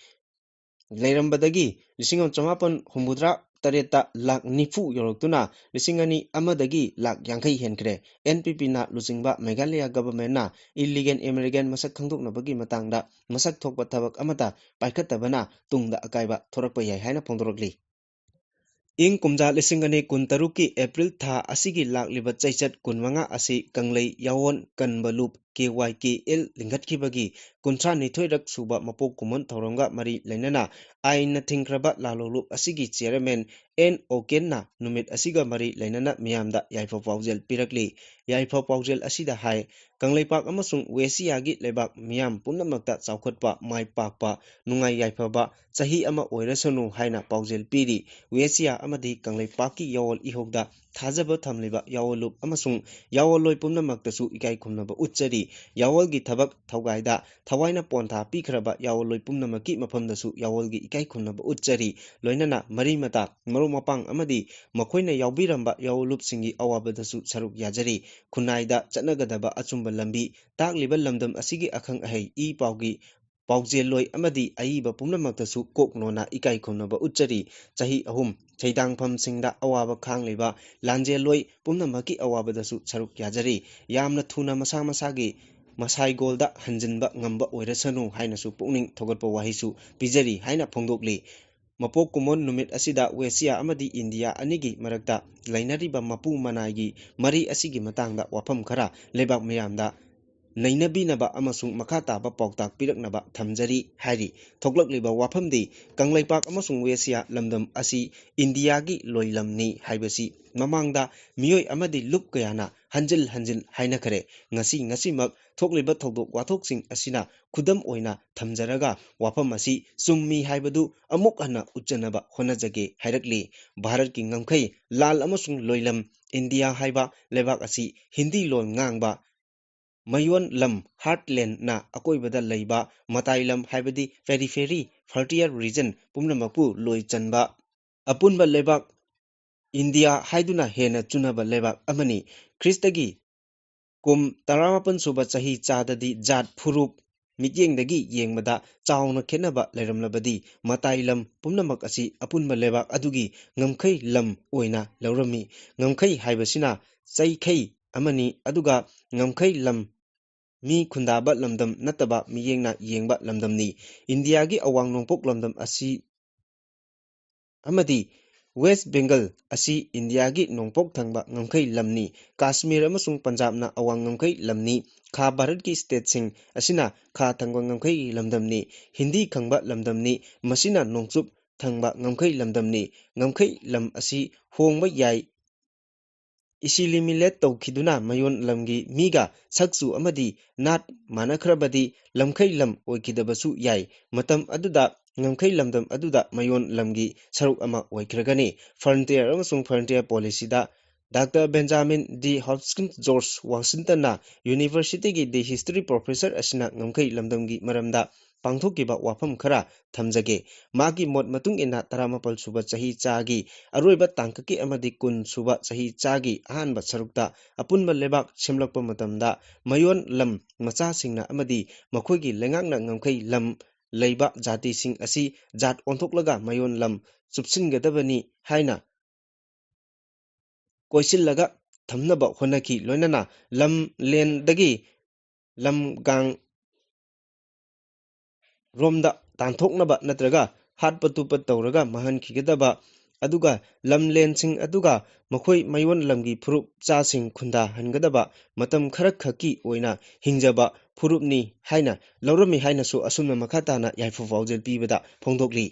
leirambadagi lising chamapan humudra तरता lakh निफु योरक्तुना लिसिंग अनि अमदगी लाख यांखै हेनख्रे NPP ना लुचिंगबा मेघालय गवर्नमेंट ना इलीगल इमिग्रेंट मसक खंगदोकनबगी मतंगदा मसक थोकबा थबक अमता पाइखतबना तुंगदा अकायबा थोरकपा याय हायना फोंदोरकली ꯏꯪ ꯀꯨꯝꯖꯥ ꯂꯤꯁꯤꯡ ꯑꯅꯤ ꯀꯨꯟꯇꯔꯨꯛꯀꯤ ꯑꯦꯄ꯭ꯔꯤꯜ ꯊꯥ ꯑꯁꯤꯒꯤ ꯂꯥꯛꯂꯤꯕ ꯆꯩꯆꯠ ꯀꯨꯟꯃꯉꯥ ꯑꯁꯤ ꯀꯪꯂꯩ ꯌꯥꯋꯣꯟ ꯀꯟꯕ ꯂꯨꯞ KYKL ꯂꯤꯡꯈꯠꯈꯤꯕꯒꯤ 32ꯔꯛ ꯁꯨꯕ ꯃꯄꯣꯛ ꯀꯨꯝꯑꯣꯟ ꯊꯧꯔꯝꯒ ꯃꯔꯤ ꯂꯩꯅꯅ ꯑꯥꯏꯟꯅ ꯊꯤꯡꯈ꯭ꯔꯕ ꯂꯥꯂꯣꯡꯂꯨꯞ ꯑꯁꯤꯒꯤ ꯆꯦꯌꯔꯃꯦꯟ N Okenna ꯅꯨꯃꯤꯠ ꯑꯁꯤꯒ ꯃꯔꯤ ꯂꯩꯅꯅ ꯃꯤꯌꯥꯝꯗ ꯌꯥꯏꯐ ꯄꯥꯎꯖꯦꯜ ꯄꯤꯔꯛꯂꯤ ꯌꯥꯏꯐ ꯄꯥꯎꯖꯦꯜ ꯑꯁꯤꯗ ꯍꯥꯏ ꯀꯪꯂꯩꯄꯥꯛ ꯑꯃꯁꯨꯡ ꯋꯦꯁꯤꯌꯥꯒꯤ ꯂꯩꯕꯥꯛ ꯃꯤꯌꯥꯝ ꯄꯨꯝꯅꯃꯛꯇ ꯆꯥꯎꯈꯠꯄ ꯃꯥꯏ ꯄꯥꯛꯄ ꯅꯨꯡꯉꯥꯏ ꯌꯥꯏꯐꯕ ꯆꯍꯤ ꯑꯃ ꯑꯣꯏꯔꯁꯅꯨ ꯍꯥꯏꯅ ꯄꯥꯎꯖꯦꯜ ꯄꯤꯔꯤ ꯋꯦꯁꯤꯌꯥ ꯑꯃꯗꯤ ꯀꯪꯂꯩꯄꯥꯛꯀꯤ ꯌꯥꯋꯣꯜ ꯏꯍꯧꯗ ꯊꯥꯖꯕ ꯊꯝꯂꯤꯕ ꯌꯥꯋꯣꯜꯂꯨꯞ ꯑꯃꯁꯨꯡ ꯌꯥꯋꯣꯜꯂꯣꯏ ꯄꯨꯝꯅꯃꯛꯇꯁꯨ ꯏꯀꯥꯏ ꯈꯨꯝꯅꯕ ꯎꯠꯆꯔꯤ ꯌꯥꯋꯣꯜꯒꯤ ꯊꯕꯛ ꯊꯧꯒꯥꯏꯗ ꯊꯋꯥꯏꯅ ꯄꯣꯟꯊꯥ ꯄꯤꯈ꯭ꯔꯕ ꯌꯥꯋꯣꯜꯂꯣꯏ ꯄꯨꯝꯅꯃꯛꯀꯤ ꯃꯐꯝꯗꯁꯨ ꯌꯥꯋꯣꯜꯒꯤ ꯏꯀꯥꯏ ꯈꯨꯝꯅꯕ ꯎꯠꯆꯔꯤ ꯂꯣꯏꯅꯅ ꯃꯔꯤ ꯃꯇꯥ ꯃꯔꯨꯞ ꯃꯄꯥꯡ ꯑꯃꯗꯤ ꯃꯈꯣꯏꯅ ꯌꯥꯎꯕꯤꯔꯝꯕ ꯌꯥꯋꯣꯜꯂꯨꯞꯁꯤꯡꯒꯤ ꯑꯋꯥꯕꯗꯁꯨ ꯁꯔꯨꯛ ꯌꯥꯖꯔꯤ ꯈꯨꯟꯅꯥꯏꯗ ꯆꯠꯅꯒꯗꯕ ꯑꯆꯨꯝꯕ ꯂꯝꯕꯤ ꯇꯥꯛꯂꯤꯕ ꯂꯝꯗꯝ ꯑꯁꯤꯒꯤ ꯑꯈꯪ ꯑꯍꯩ ꯏ ꯄꯥꯎꯒꯤ ꯄꯥꯎꯖꯦꯜꯂꯣꯏ ꯑꯃꯗꯤ ꯑꯏꯕ ꯄꯨꯝꯅꯃꯛꯇꯁꯨ ꯀꯣꯛꯅꯣꯅ ꯏꯀꯥꯏ ꯈꯨꯝꯅꯕ ꯎꯠꯆꯔꯤ ꯆꯍꯤ 3 ꯆꯩꯗꯥꯡꯐꯝꯁꯤꯡꯗ ꯑꯋꯥꯕ ꯈꯥꯡꯂꯤꯕ ꯂꯥꯟꯖꯦꯜꯂꯣꯏ ꯄꯨꯝꯅꯃꯛꯀꯤ ꯑꯋꯥꯕꯗꯁꯨ ꯁꯔꯨꯛ ꯌꯥꯖꯔꯤ ꯌꯥꯝꯅ ꯊꯨꯅ ꯃꯁꯥ ꯃꯁꯥꯒꯤ ꯃꯁꯥꯏꯒꯣꯜꯗ ꯍꯟꯖꯤꯟꯕ ꯉꯝꯕ ꯑꯣꯏꯔꯁꯅꯨ ꯍꯥꯏꯅꯁꯨ ꯄꯨꯛꯅꯤꯡ ꯊꯧꯒꯠꯄ ꯋꯥꯍꯩꯁꯨ ꯄꯤꯖꯔꯤ ꯍꯥꯏꯅ ꯐꯣꯡꯗꯣꯛꯂꯤ ꯃꯄꯣꯛ ꯀꯨꯝꯑꯣꯟ ꯅꯨꯃꯤꯠ ꯑꯁꯤꯗ ꯋꯦꯁꯤꯌꯥ ꯑꯃꯗꯤ ꯏꯟꯗꯤꯌꯥ ꯑꯅꯤꯒꯤ ꯃꯔꯛꯇ ꯂꯩꯅꯔꯤꯕ ꯃꯄꯨ ꯃꯅꯥꯏꯒꯤ ꯃꯔꯤ ꯑꯁꯤꯒꯤ ꯃꯇꯥꯡꯗ ꯋꯥꯐꯝ ꯈꯔ ꯂꯩꯕꯥꯛ ꯃꯤꯌꯥꯝꯗ ꯅꯩꯅꯕꯤꯅꯕ ꯑꯃꯁꯨꯡ ꯃꯈꯥ ꯇꯥꯕ ꯄꯥꯎꯇꯥꯛ ꯄꯤꯔꯛꯅꯕ ꯊꯝꯖꯔꯤ ꯍꯥꯏꯔꯤ ꯊꯣꯛꯂꯛꯂꯤꯕ ꯋꯥꯐꯝꯗꯤ ꯀꯪꯂꯩꯄꯥꯛ ꯑꯃꯁꯨꯡ ꯋꯦꯁꯤꯌꯥ ꯂꯝꯗꯝ ꯑꯁꯤ ꯏꯟꯗꯤꯌꯥꯒꯤ ꯂꯣꯏꯂꯝꯅꯤ ꯍꯥꯏꯕꯁꯤ ꯃꯃꯥꯡꯗ ꯃꯤꯑꯣꯏ ꯑꯃꯗꯤ ꯂꯨꯞ ꯀꯌꯥꯅ ꯍꯟꯖꯤꯜ ꯍꯟꯖꯤꯜ ꯍꯥꯏꯅꯈꯔꯦ ꯉꯁꯤꯃꯛ ꯊꯣꯛꯂꯤꯕ ꯊꯧꯗꯣꯛ ꯋꯥꯊꯣꯛꯁꯤꯡ ꯑꯁꯤꯅ ꯈꯨꯗꯝ ꯑꯣꯏꯅ ꯊꯝꯖꯔꯒ ꯋꯥꯐꯝ ꯑꯁꯤ ꯆꯨꯝꯃꯤ ꯍꯥꯏꯕꯗු ꯑꯃꯨꯛ ꯍꯟꯅ ꯎꯠꯆꯅꯕ ꯍꯣꯠꯅꯖꯒꯦ ꯍꯥꯏꯔꯛꯂꯤ ꯚꯥꯔꯠꯀꯤ ꯉꯝꯈꯩ ꯂꯥꯜ ꯑꯃꯁꯨꯡ ꯂꯣꯏꯂꯝ ꯏꯟꯗꯤꯌꯥ ꯍꯥꯏꯕ ꯂꯩꯕꯥꯛ ꯑꯁꯤ ꯍꯤꯟꯗꯤ ꯂꯣꯟ ꯉꯥꯡꯕ ꯃꯌꯣꯟ ꯂꯝ ꯍꯥꯔꯠꯂꯦꯟꯗꯅ ꯑꯀꯣꯏꯕꯗ ꯂꯩꯕ ꯃꯇꯥꯏ ꯂꯝ ꯍꯥꯏꯕꯗꯤ ꯄꯦꯔꯤꯐꯦꯔꯤ ꯐ꯭ꯔꯟꯇꯤꯌꯔ ꯔꯤꯖꯟ ꯄꯨꯝꯅꯃꯛꯄꯨ ꯂꯣꯏ ꯆꯟꯕ ꯑꯄꯨꯟꯕ ꯂꯩꯕꯥꯛ ꯏꯟꯗꯤꯌꯥ ꯍꯥꯏꯗꯨꯅ ꯍꯦꯟꯅ ꯆꯨꯅꯕ ꯂꯩꯕꯥꯛ ꯑꯃꯅꯤ ꯈ꯭ꯔꯤꯁꯇꯒꯤ ꯀꯨꯝ 17 ꯁꯨꯕ ꯆꯍꯤ ꯆꯥꯗꯗꯤ ꯖꯥꯠ ꯐꯨꯔꯨꯞ ꯃꯤꯠꯌꯦꯡꯗꯒꯤ ꯌꯦꯡꯕꯗ ꯆꯥꯎꯅ ꯈꯦꯠꯅꯕ ꯂꯩꯔꯝꯂꯕꯗꯤ ꯃꯇꯥꯏ ꯂꯝ ꯄꯨꯝꯅꯃꯛ ꯑꯁꯤ ꯑꯄꯨꯟꯕ ꯂꯩꯕꯥꯛ ꯑꯗꯨꯒꯤ ꯉꯝꯈꯩ ꯂꯝ ꯑꯣꯏꯅ ꯂꯧꯔꯝꯃꯤ ꯉꯝꯈꯩ ꯍꯥꯏꯕꯁꯤꯅ ꯆꯩꯈꯩ ꯑꯃꯅꯤ ꯑꯗꯨꯒ ꯉꯝꯈꯩ ꯂꯝ ꯃꯤ ꯈꯨꯟꯗꯥꯕ ꯂꯝꯗꯝ ꯅꯠꯇꯕ ꯃꯤꯠꯌꯦꯡꯅ ꯌꯦꯡꯕ ꯂꯝꯗꯝꯅꯤ ꯏꯟꯗꯤꯌꯥꯒꯤ ꯑꯋꯥꯡ ꯅꯣꯡꯄꯣꯛ ꯂꯝꯗꯝ ꯑꯁꯤ ꯑꯃꯗꯤ ꯋꯦꯁ ꯕꯦꯡꯒꯜ ꯑꯁꯤ ꯏꯟꯗꯤꯌꯥꯒꯤ ꯅꯣꯡꯄꯣꯛ ꯊꯪꯕ ꯉꯝꯈꯩ ꯂꯝꯅꯤ ꯀꯥꯁꯃꯤꯔ ꯑꯃꯁꯨꯡ ꯄꯟꯖꯥꯕꯅ ꯑꯋꯥꯡ ꯉꯝꯈꯩ ꯂꯝꯅꯤ ꯈꯥ ꯚꯥꯔꯠꯀꯤ ꯁ꯭ꯇꯦꯠꯁꯤꯡ ꯑꯁꯤꯅ ꯈꯥ ꯊꯪꯕ ꯉꯝꯈꯩ ꯂꯝꯗꯝꯅꯤ ꯍꯤꯟꯗꯤ ꯈꯪꯕ ꯂꯝꯗꯝꯅꯤ ꯃꯁꯤꯅ ꯅꯣꯡꯆꯨꯞ ꯊꯪꯕ ꯉꯝꯈꯩ ꯂꯝꯗꯝꯅꯤ ꯉꯝꯈꯩ ꯂꯝ ꯑꯁꯤ ꯍꯣꯡꯕ ꯌꯥꯏ इसिलिमिलेट तौखिदुना मयोन लमगी मीगा सक्सु अमदी नाट मानखरबदी लमखै लम ओइखिदबसु याय मतम अदुदा ngамखै लमदम अदुदा मयोन लमगी सरुक अमा ओइखरगनी फ्रंटियर अमसुंग फ्रंटियर पॉलिसीदा doctor Benjamin D Hopkins George वाशिंगटनना यूनिवर्सिटी दी हिस्ट्री प्रोफेसर असिना ngамखै लमदमगी मरमदा पांथोकिबा वाफम खरा थमजगे मागी मोट मतुंग इना 17 सुबा चही चागी अरोइबा तांककी अमदी 10 सुबा चही चागी अहानबा सरुकता अपुनबा लेबाक सेमलकपा मतमदा मयोन लम मचा सिंगना अमदी मखोइगी लेंगांगना ngамखै लम लैबा जाति सिंग असि जात ओंथोकलगा मयोन लम चुपसिनगदबनी हाइना कोइसिलगा थमनबा होनकी लोइनना लम लेंदगी लम गांग रोमदा तांथोकनबा नत्रगा हाटपतुपत तौरगा महनखिगदबा अदुगा लमलेनसिंग अदुगा मखोइ मयोन लमगी फुरुप चासिंग खुंदा हनगदबा मतम खरक खकी ओइना हिंजबा फुरुपनी हाइना लौरमी हाइनासु असुमना मखाताना याइफु पाउजेल पीबदा फोंदोकली